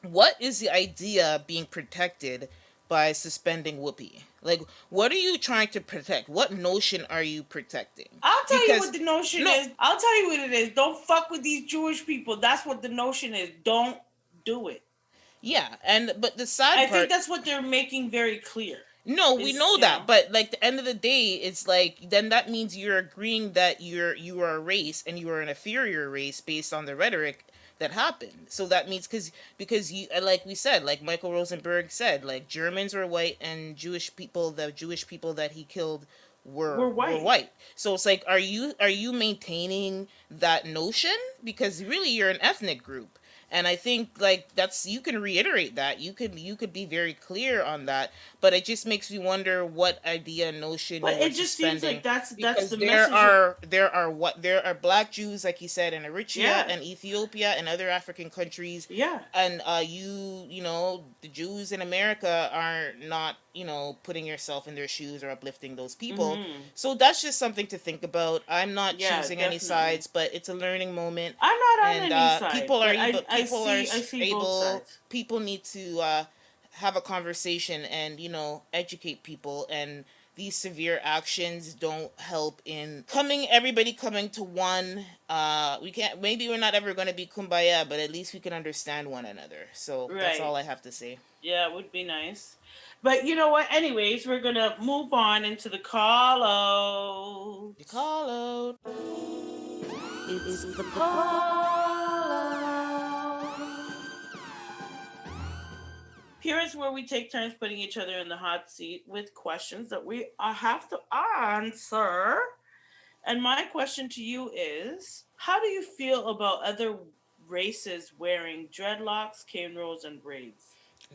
What is the idea being protected by suspending Whoopi? Like, what are you trying to protect? What notion are you protecting?
I'll tell you what the notion is. I'll tell you what it is. Don't fuck with these Jewish people. That's what the notion is. Don't do it.
Yeah, but the side part...
I think that's what they're making very clear.
No, we know that, but like the end of the day, it's like then that means you're agreeing that you are a race and you are an inferior race based on the rhetoric that happened. So that means because you, like we said, like Michael Rosenberg said, like Germans were white and the Jewish people that he killed were white. So it's like, are you maintaining that notion? Because really you're an ethnic group. And I think like you can reiterate that. You could be very clear on that, but it just makes me wonder what idea, notion.
But it just seems like that's the message.
There are Black Jews, like you said, in Eritrea and Ethiopia and other African countries.
Yeah.
And the Jews in America are not putting yourself in their shoes or uplifting those people. Mm-hmm. So that's just something to think about. I'm not choosing any sides, but it's a learning moment.
I'm not on any side.
People need to have a conversation and educate people, and these severe actions don't help in everybody coming to one. Maybe we're not ever going to be kumbaya, but at least we can understand one another. So That's all I have to say.
Yeah, it would be nice. But you know what? Anyways, we're going to move on into the call out.
The call out.
It is the call out. Here is where we take turns putting each other in the hot seat with questions that we have to answer. And my question to you is, how do you feel about other races wearing dreadlocks, cane rolls, and braids?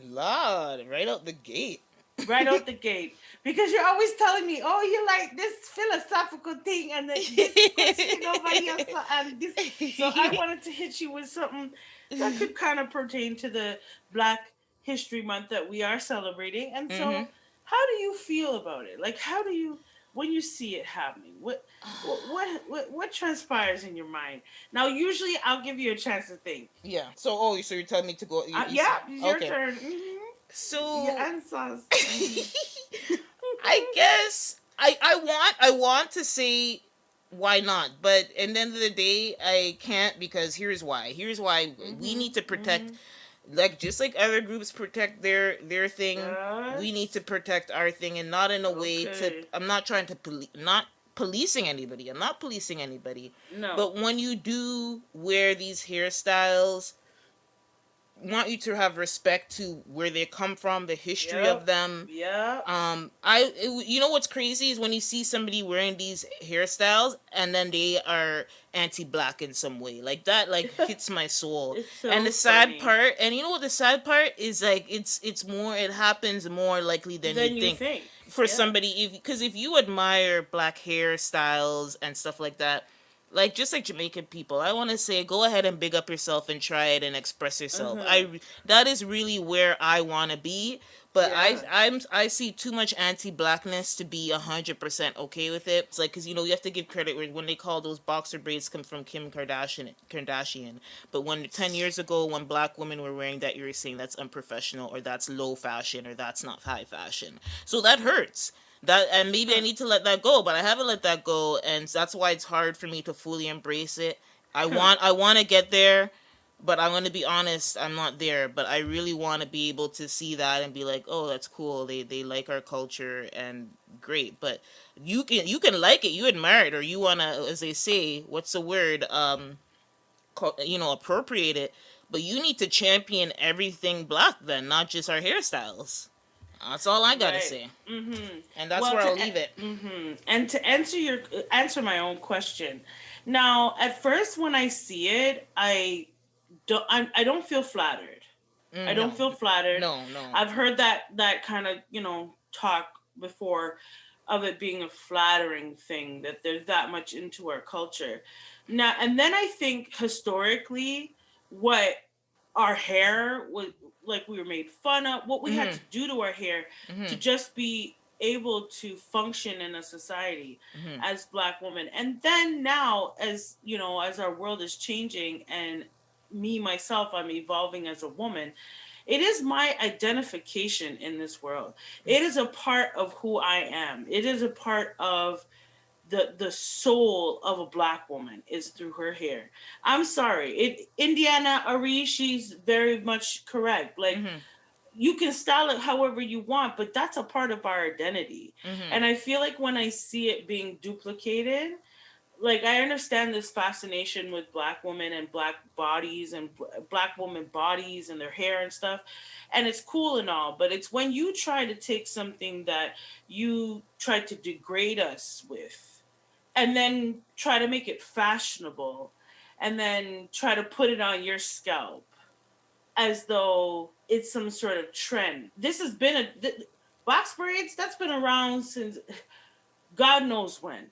Lord, right out the gate.
Right out the gate. Because you're always telling me, oh, you like this philosophical thing and this question over here. And this. So I wanted to hit you with something that could kind of pertain to the Black History Month that we are celebrating. And so how do you feel about it? Like, how do you, when you see it happening, what transpires in your mind? Now, usually I'll give you a chance to think.
Yeah. So you're telling me to go.
Yeah, it's your turn. Mm-hmm.
So
your answers.
I guess I want to say why not, but at the end of the day I can't, because here's why we need to protect Like, just like other groups protect their thing, we need
Yes.
to protect our thing, and not in a way to,
Okay.
I'm not trying to not policing anybody. I'm not policing anybody.
No.
But when you do wear these hairstyles, want you to have respect to where they come from, the history of
Yep.
them.
Yep.
You know what's crazy is when you see somebody wearing these hairstyles and then they are anti-black in some way, like that, like hits my soul.
It's
And
so
the sad
funny.
part, and you know what the sad part is, like, it happens more likely than
Than
you'd
you
think
think.
for
Yeah.
somebody, if you admire black hairstyles and stuff like that, like, just like Jamaican people, I want to say, go ahead and big up yourself and try it and express yourself.
Uh-huh.
That is really where I want to be. But
Yeah.
I see too much anti-blackness to be 100% okay with it. It's like, because you have to give credit when they call those boxer braids come from Kim Kardashian. But when 10 years ago, when black women were wearing that, you were saying that's unprofessional, or that's low fashion, or that's not high fashion. So that hurts. That, and maybe I
Huh.
need to let that go, but I haven't let that go, and that's why it's hard for me to fully embrace it.
Huh.
I want to get there, but I'm gonna be honest, I'm not there. But I really want to be able to see that and be like, oh, that's cool. They like our culture, and great. But you can like it, you admire it, or you wanna, as they say, what's the word? Appropriate it. But you need to champion everything black, then, not just our hairstyles. That's all I gotta
Right.
say,
Mm-hmm.
and that's
Well,
where I'll leave it.
and to answer my own question. Now, at first, when I see it, I don't feel flattered. I
No,
don't feel flattered.
no, no.
I've heard that kind of talk before of it being a flattering thing, that there's that much into our culture. Now, and then I think historically, what our hair was like, we were made fun of, what we had
Mhm,
to do to our hair to
mhm,
just be able to function in a society
mhm,
as black women. And then now, as as our world is changing, and me myself, I'm evolving as a woman, it is my identification in this world. It is a part of who I am. It is a part of the soul of a black woman, is through her hair. I'm sorry. Indiana Ari, she's very much correct. Like,
mhm,
you can style it however you want, but that's a part of our identity.
mhm,
And I feel like when I see it being duplicated, like, I understand this fascination with black women and black bodies and black woman bodies and their hair and stuff, and it's cool and all, but it's when you try to take something that you try to degrade us with, and then try to make it fashionable, and then try to put it on your scalp as though it's some sort of trend. This has been box braids, that's been around since God knows when.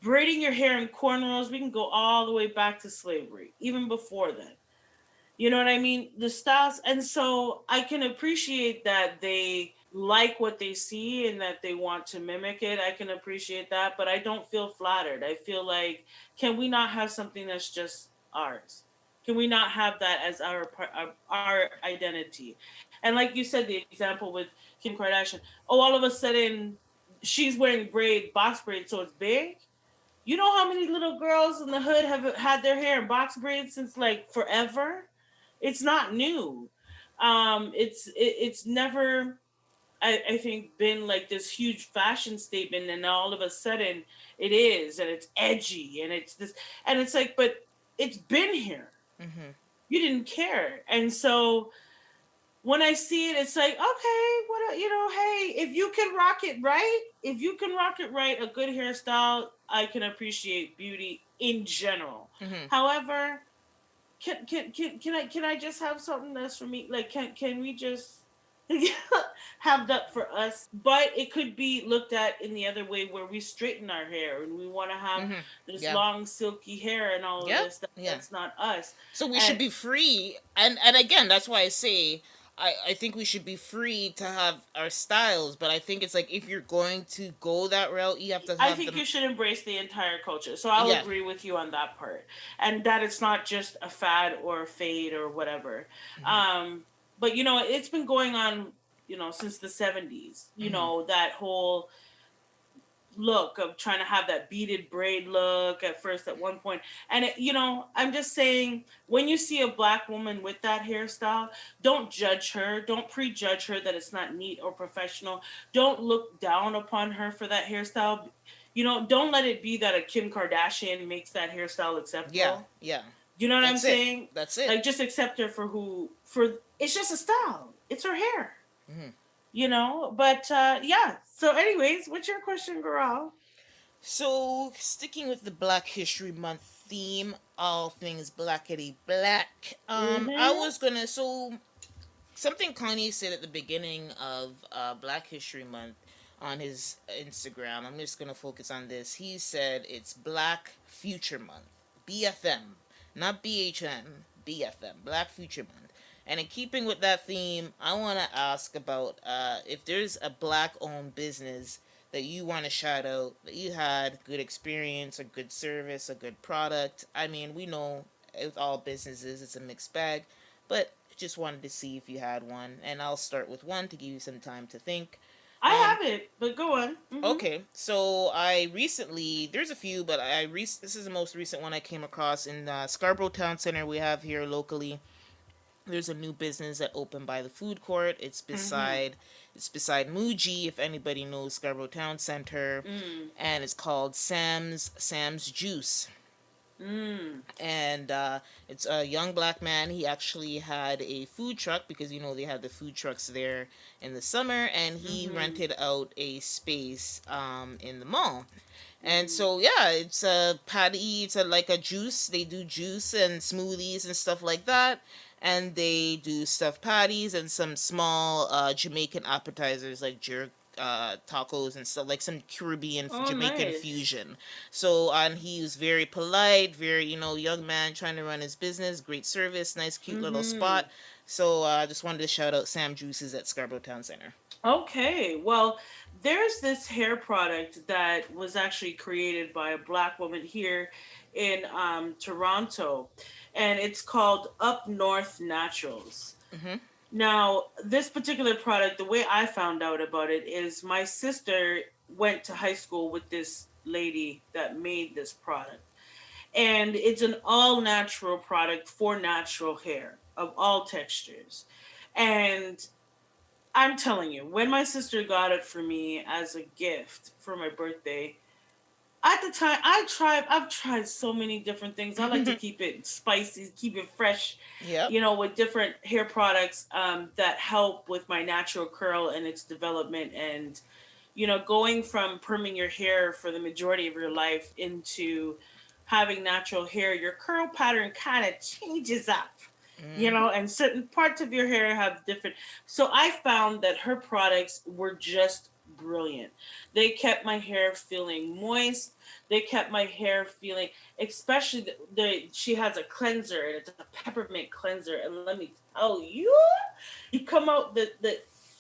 Braiding your hair in cornrows, we can go all the way back to slavery, even before then. You know what I mean? The styles. And so I can appreciate that they like what they see and that they want to mimic it. I can appreciate that, but I don't feel flattered. I feel like, can we not have something that's just ours? Can we not have that as our identity? And like you said, the example with Kim Kardashian. Oh, all of a sudden she's wearing box braids, so it's big. You know how many little girls in the hood have had their hair in box braids since, like, forever? It's not new. It's never, I think, been like this huge fashion statement, and all of a sudden it is, and it's edgy, and it's this, and it's like, but it's been here.
mhm.
You didn't care, and so when I see it, it's like, okay, hey, if you can rock it right, a good hairstyle, I can appreciate beauty in general.
Mhm.
However, can I just have something that's for me? Like, can we just have that for us? But it could be looked at in the other way, where we straighten our hair and we want to have
Mhm.
this
Yeah.
long silky hair and all of
Yeah.
this.
Yeah.
That's not us.
So we should
And
be free, and again, that's why I say I think we should be free to have our styles, but I think it's like, if you're going to go that route, you have to
I
have
think
them.
you should embrace the entire culture. So I'll
Yeah.
agree with you on that part, and that it's not just a fad or a fade or whatever.
Mhm.
Um, but it's been going on, since the '70s.
Mhm.
That whole look of trying to have that beaded braid look at first at one point. And I'm just saying, when you see a black woman with that hairstyle, don't judge her, don't prejudge her that it's not neat or professional. Don't look down upon her for that hairstyle. Don't let it be that a Kim Kardashian makes that hairstyle
Yeah,
acceptable.
yeah.
You know what I'm
That's it.
saying?
That's it.
Like, just accept her for it's just a style. It's her hair.
Hmm.
But yeah. So anyways, what's your question, girl?
So, sticking with the Black History Month theme, all things blackety black. I
Mm-hmm.
was gonna something Kanye said at the beginning of Black History Month on his Instagram. I'm just gonna focus on this. He said it's Black Future Month, BFM, not BHM, BFM, Black Future Month. And in keeping with that theme, I want to ask about if there's a black-owned business that you want to shout out, that you had good experience, a good service, a good product. I mean, we know with all businesses it's a mixed bag, but just wanted to see if you had one. And I'll start with one to give you some time to think.
I
Um,
have it, but go on. Mm-hmm.
okay, so I recently, there's a few, but this is the most recent one I came across in Scarborough Town Center we have here locally. There's a new business that opened by the food court.
Mm-hmm.
It's beside Muji, if anybody knows Scarborough Town Center,
Mm.
and it's called Sam's Juice.
Mm.
And it's a young black man. He actually had a food truck because they have the food trucks there in the summer, and he
Mm-hmm.
rented out a space in the mall. And
Mm-hmm.
so yeah, it's a patty. It's like a juice. They do juice and smoothies and stuff like that, and they do stuffed patties and some small Jamaican appetizers like jerk. Tacos and stuff, like some Caribbean
Oh,
Jamaican
nice.
fusion. So, and he was very polite, very young man trying to run his business, great service, nice cute little
Mm-hmm.
spot. So I just wanted to shout out Sam Juices at Scarborough Town Center.
Okay, well, there's this hair product that was actually created by a black woman here in Toronto, and it's called Up North Naturals.
Mm-hmm.
Now, this particular product, the way I found out about it is my sister went to high school with this lady that made this product. And it's an all natural product for natural hair of all textures. And I'm telling you, when my sister got it for me as a gift for my birthday, at the time I've tried so many different things. I like to keep it spicy, keep it fresh,
Yep.
with different hair products that help with my natural curl and its development. And going from perming your hair for the majority of your life into having natural hair, your curl pattern kind of changes up.
Mm-hmm.
And certain parts of your hair have different. So I found that her products were just brilliant. They kept my hair feeling moist. They kept my hair feeling, especially she has a cleanser, and it's a peppermint cleanser. And let me tell you, you come out the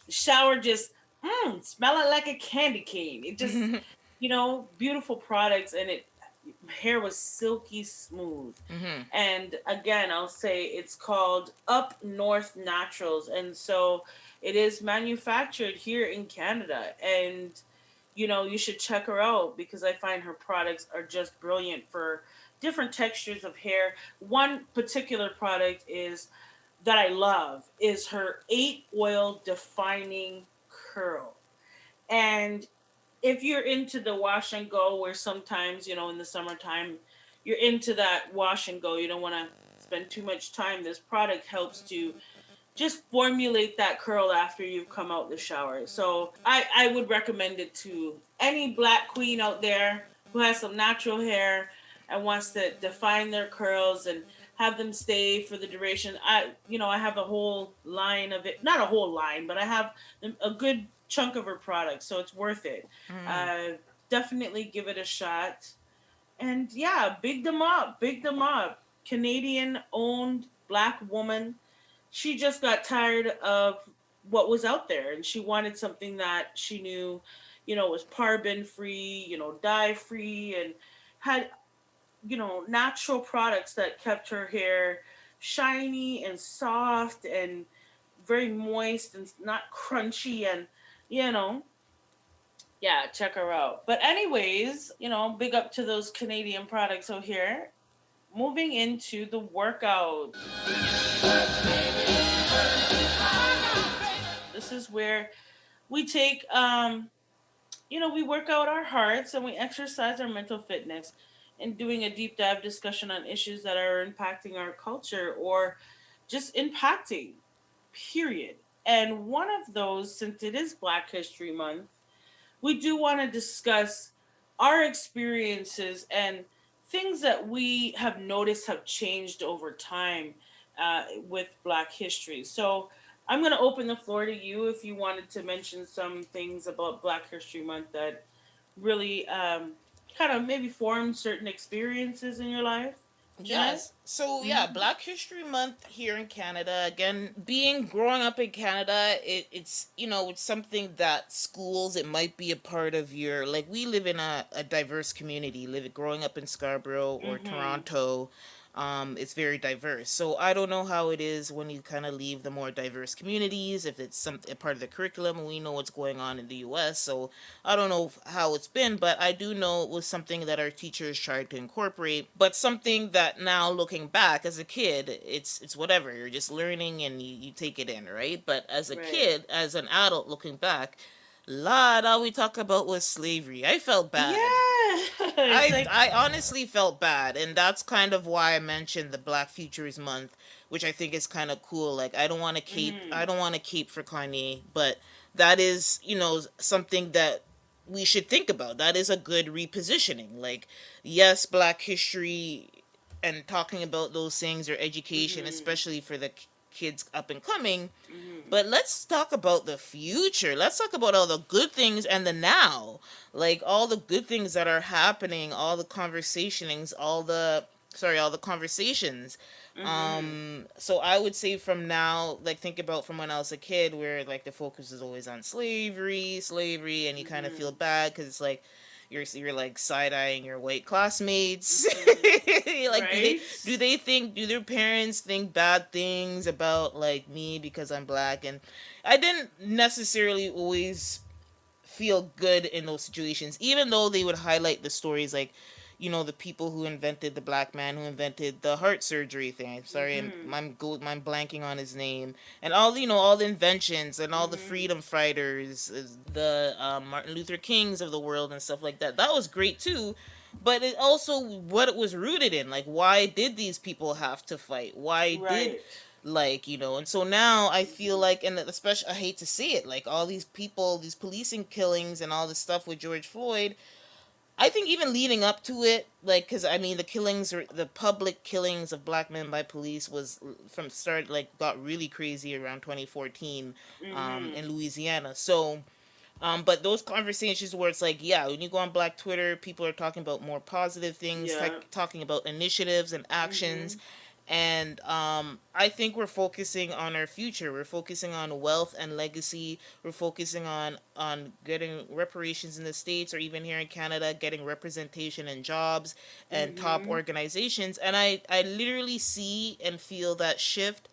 shower just smelling like a candy cane. It just, beautiful products, and it hair was silky smooth.
Mm-hmm.
And again, I'll say it's called Up North Naturals, and so it is manufactured here in Canada. And you should check her out because I find her products are just brilliant for different textures of hair. One particular product is that I love is her 8 oil defining curl. And if you're into the wash and go, where sometimes, in the summertime, you're into that wash and go, you don't want to spend too much time, this product helps to just formulate that curl after you've come out the shower. So I would recommend it to any black queen out there who has some natural hair and wants to define their curls and have them stay for the duration. I have a whole line of it, not a whole line, but I have a good chunk of her products, so it's worth it.
Mm.
Uh, Definitely give it a shot. And yeah, big them up, big them up. Canadian owned black woman. She just got tired of what was out there, and she wanted something that she knew, was paraben free, dye free, and had, natural products that kept her hair shiny and soft and very moist and not crunchy. And, you know, Yeah, check her out. But anyways, big up to those Canadian products out here. Moving into the workout. This is where we take we work out our hearts and we exercise our mental fitness and doing a deep dive discussion on issues that are impacting our culture or just impacting, period. And one of those, since it is Black History Month, we do want to discuss our experiences and things that we have noticed have changed over time with Black history. So I'm going to open the floor to you if you wanted to mention some things about Black History Month that really kind of maybe formed certain experiences in your life, Jeanette.
Yes. So yeah,
Mm-hmm.
Black History Month here in Canada. Again, being growing up in Canada, it's it's something that schools, it might be a part of your, like, we live in a diverse community. Live growing up in Scarborough or
Mm-hmm.
Toronto, it's very diverse. So I don't know how it is when you kind of leave the more diverse communities, if it's some a part of the curriculum. We know what's going on in the U.S., so I don't know how it's been, but I do know it was something that our teachers tried to incorporate. But something that now, looking back as a kid, it's whatever. You're just learning and you take it in, right? But as a
Right.
kid, as an adult looking back, lot all we talk about was slavery. I felt bad.
Yeah. It's like,
I honestly felt bad, and that's kind of why I mentioned the Black Futures Month, which I think is kind of cool. Like, I
mm-hmm.
don't want to cape for Kanye, but that is, something that we should think about. That is a good repositioning. Like, yes, Black history and talking about those things, or education,
Mm-hmm.
especially for the kids up and coming,
Mm-hmm.
but let's talk about the future. Let's talk about all the good things and the now. Like, all the good things that are happening, all the conversationings, all the conversations.
Mm-hmm.
So I would say from now, like, think about from when I was a kid, where like the focus is always on slavery, and you kind of
Mm-hmm.
feel bad because it's like you're like side eyeing your white classmates.
Mm-hmm.
Like,
Right?
do their parents think bad things about, like, me because I'm black? And I didn't necessarily always feel good in those situations, even though they would highlight the stories, like, the people who invented, the black man who invented the heart surgery thing. I'm sorry,
Mm-hmm.
I'm blanking on his name, and all, all the inventions and all the
Mm-hmm.
freedom fighters, the Martin Luther Kings of the world and stuff like that. That was great too, but it also what it was rooted in. Like, why did these people have to fight? Why did,
Right.
like, and so now I feel
Mm-hmm.
like, and especially, I hate to say it, like, all these people, these policing killings and all this stuff with George Floyd, I think even leading up to it, like, because I mean, the public killings of black men by police was from start, like, got really crazy around 2014,
Mm-hmm.
in Louisiana. So, but those conversations where it's like, yeah, when you go on Black Twitter, people are talking about more positive things,
Yeah.
talking about initiatives and actions.
Mm-hmm.
And I think we're focusing on our future. We're focusing on wealth and legacy. We're focusing on getting reparations in the States, or even here in Canada, getting representation in jobs and top
Mm-hmm.
organizations. And I literally see and feel that shift,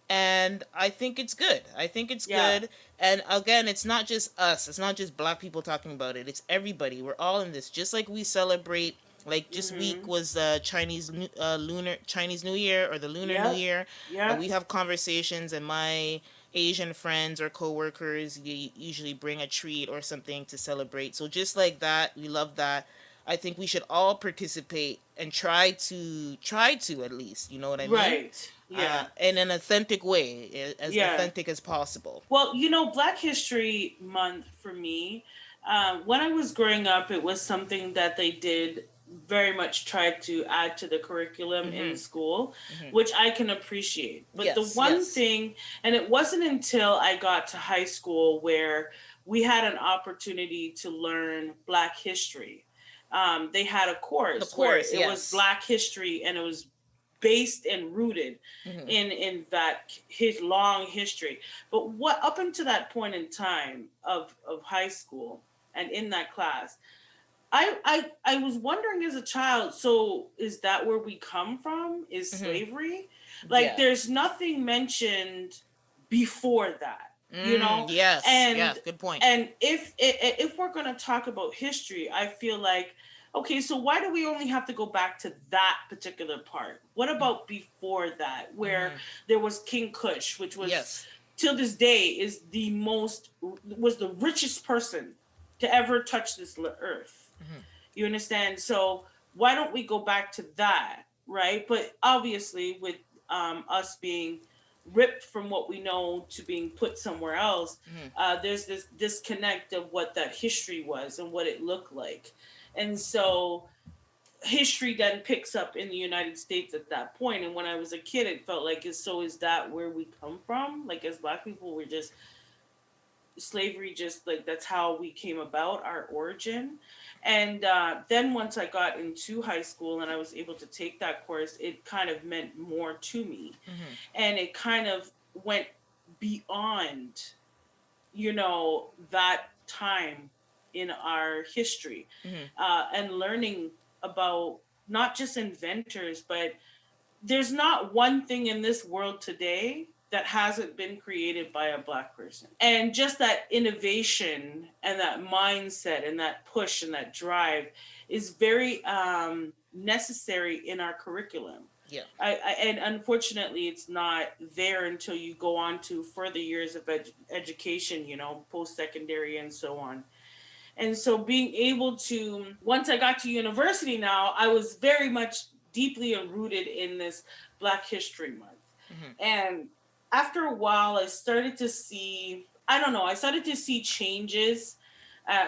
and I think it's good. I think it's
Yeah.
good. And again, it's not just us. It's not just black people talking about it. It's everybody. We're all in this. Just like we celebrate, like, just week
Mm-hmm.
was Chinese New Year, or the Lunar New
Yep.
Year.
Yep.
We have conversations, and my Asian friends or coworkers usually bring a treat or something to celebrate. So just like that, we love that. I think we should all participate and try to at least, you know what I mean?
Right. Yeah.
In an authentic way, as
Yeah.
authentic as possible.
Well, Black History Month for me, when I was growing up, it was something that they did very much try to add to the curriculum in
Mm-hmm.
school,
Mm-hmm.
which I can appreciate. But the
Yes,
one
yes.
thing, and it wasn't until I got to high school where we had an opportunity to learn Black history. They had a
The
course where
chorus,
it was
yes.
Black history and it was based and rooted
Mm-hmm.
in that his long history. But what up until that point in time of high school and in that class, I was wondering as a child, so is that where we come from? Is
Mm-hmm.
slavery? Like
Yeah.
there's nothing mentioned before that. you know.
Yes,
and
yes, good point.
and if we're going to talk about history, I feel like, okay, so why do we only have to go back to that particular part? What about before that, where
Mm-hmm.
there was King Kush, which was,
Yes.
till this day, is the richest person to ever touch this earth.
Mm-hmm.
You understand? So why don't we go back to that, right? But obviously, with us being ripped from what we know to being put somewhere else,
Mm-hmm.
there's this disconnect of what that history was and what it looked like. And so history then picks up in the United States at that point. And when I was a kid, it felt like, is that where we come from? Like, as Black people, we're just slavery, just like that's how we came about, our origin. And then once I got into high school and I was able to take that course, it kind of meant more to me.
Mm-hmm.
And it kind of went beyond, that time in our history,
Mm-hmm.
and learning about not just inventors, but there's not one thing in this world today that hasn't been created by a Black person. And just that innovation and that mindset and that push and that drive is very necessary in our curriculum.
Yeah.
And unfortunately, it's not there until you go on to further years of education, post secondary and so on. And so being able to, once I got to university now, I was very much deeply rooted in this Black History Month.
Mm-hmm.
And after a while, I started to see, I don't know, I started to see changes.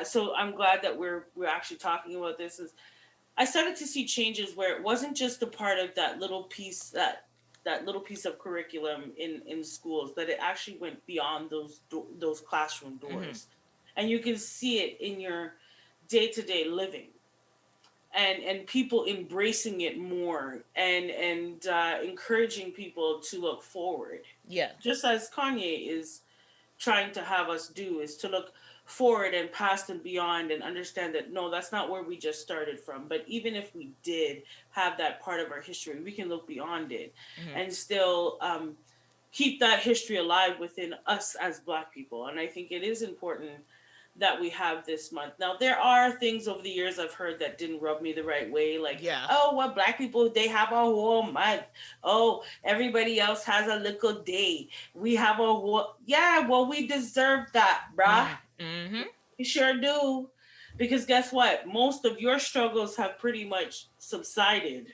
So I'm glad that we're actually talking about this. I started to see changes where it wasn't just a part of that little piece, that little piece of curriculum in schools, that it actually went beyond those classroom doors. Mm-hmm. And you can see it in your day-to-day living, and people embracing it more, and encouraging people to look forward.
Yeah.
Just as Kanye is trying to have us do, is to look forward and past and beyond, and understand that no, that's not where we just started from. But even if we did have that part of our history, we can look beyond it. Mm-hmm. And still keep that history alive within us as Black people. And I think it is important that we have this month. Now, there are things over the years I've heard that didn't rub me the right way. Like,
yeah.
Oh, well, Black people, they have a whole month. Oh, everybody else has a little day. We have a whole... Yeah, well, we deserve that, bruh.
Mm-hmm.
We sure do. Because guess what? Most of your struggles have pretty much subsided.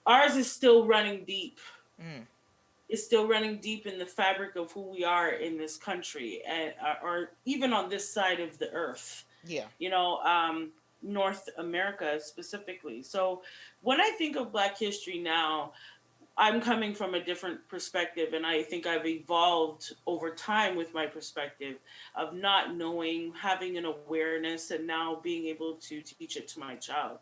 Ours is still running deep. Mm. Is still running deep in the fabric of who we are in this country, and or even on this side of the earth.
Yeah.
North America specifically. So when I think of Black history now, I'm coming from a different perspective, and I think I've evolved over time with my perspective of not knowing, having an awareness, and now being able to teach it to my child.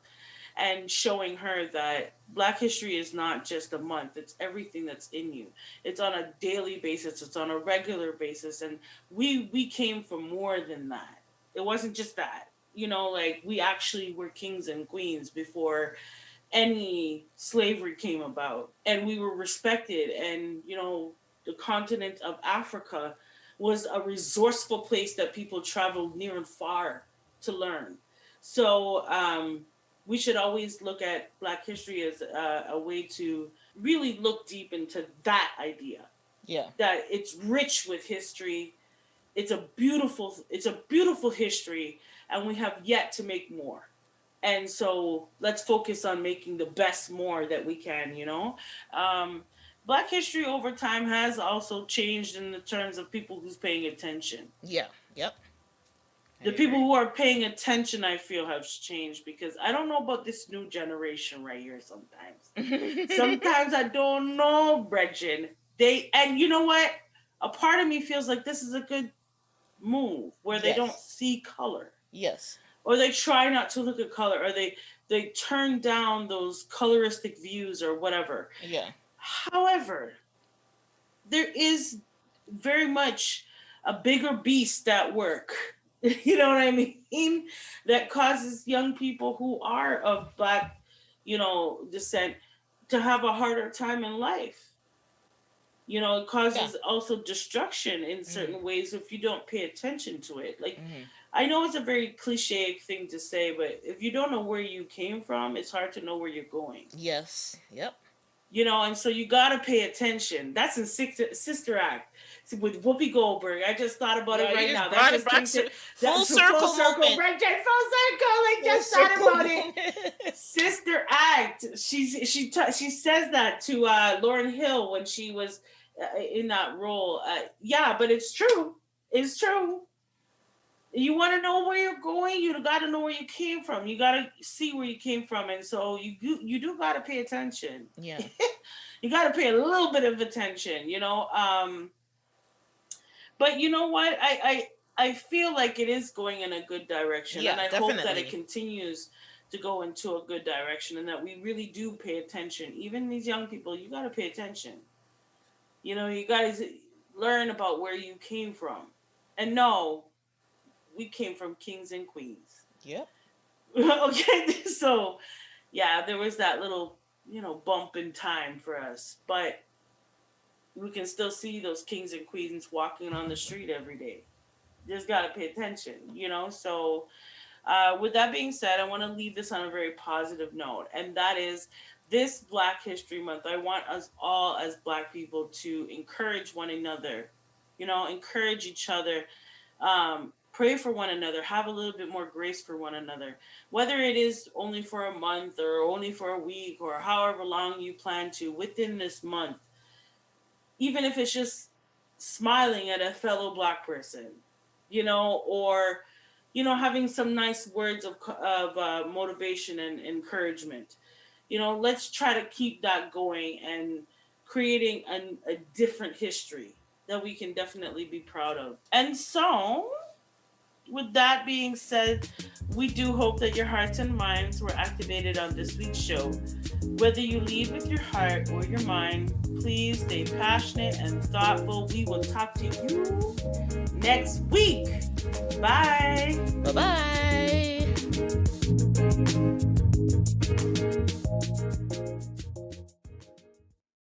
And showing her that Black history is not just a month. It's everything that's in you. It's on a daily basis. It's on a regular basis. And we came from more than that. It wasn't just that. Like, we actually were kings and queens before any slavery came about. And we were respected. And, the continent of Africa was a resourceful place that people traveled near and far to learn. So, we should always look at Black history as a way to really look deep into that idea.
Yeah.
That it's rich with history. It's a beautiful history, and we have yet to make more. And so let's focus on making the best more that we can, Black history over time has also changed in the terms of people who's paying attention.
Yeah. Yep.
The people who are paying attention, I feel, have changed, because I don't know about this new generation right here sometimes. Sometimes I don't know, Brethren. And you know what? A part of me feels like this is a good move, where they don't see color.
Yes.
Or they try not to look at color, or they turn down those coloristic views or whatever.
Yeah.
However, there is very much a bigger beast at work. You know what I mean? That causes young people who are of Black, descent to have a harder time in life. You know, it causes also destruction in
Mm-hmm.
certain ways if you don't pay attention to it. Like,
Mm-hmm.
I know it's a very cliche thing to say, but if you don't know where you came from, it's hard to know where you're going.
Yes. Yep.
You know, and so you gotta pay attention. That's in Sister Act with Whoopi Goldberg. I just thought about it right now. That just came to
full circle moment.
Right, full circle. Like, just thought about it. Sister Act. She says that to Lauryn Hill when she was in that role. Yeah, but it's true. It's true. You want to know where you're going, you got to know where you came from. You got to see where you came from, and so you do got to pay attention.
Yeah.
You got to pay a little bit of attention, you know. But you know what? I feel like it is going in a good direction,
Yeah,
and I
definitely.
hope that it continues to go into a good direction, and that we really do pay attention. Even these young people, you got to pay attention. You know, you guys learn about where you came from, and no. We came from kings and queens.
Yep.
Okay, so yeah, there was that little, you know, bump in time for us, but we can still see those kings and queens walking on the street every day. Just gotta pay attention, you know. So, with that being said, I want to leave this on a very positive note, and that is this Black History Month. I want us all as Black people to encourage one another, you know, encourage each other. Pray for one another, have a little bit more grace for one another, whether it is only for a month or only for a week or however long you plan to within this month, even if it's just smiling at a fellow Black person, you know, or, you know, having some nice words of motivation and encouragement. You know, let's try to keep that going and creating a different history that we can definitely be proud of. And so, with that being said, we do hope that your hearts and minds were activated on this week's show. Whether you lead with your heart or your mind, please stay passionate and thoughtful. We will talk to you next week. Bye.
Bye-bye.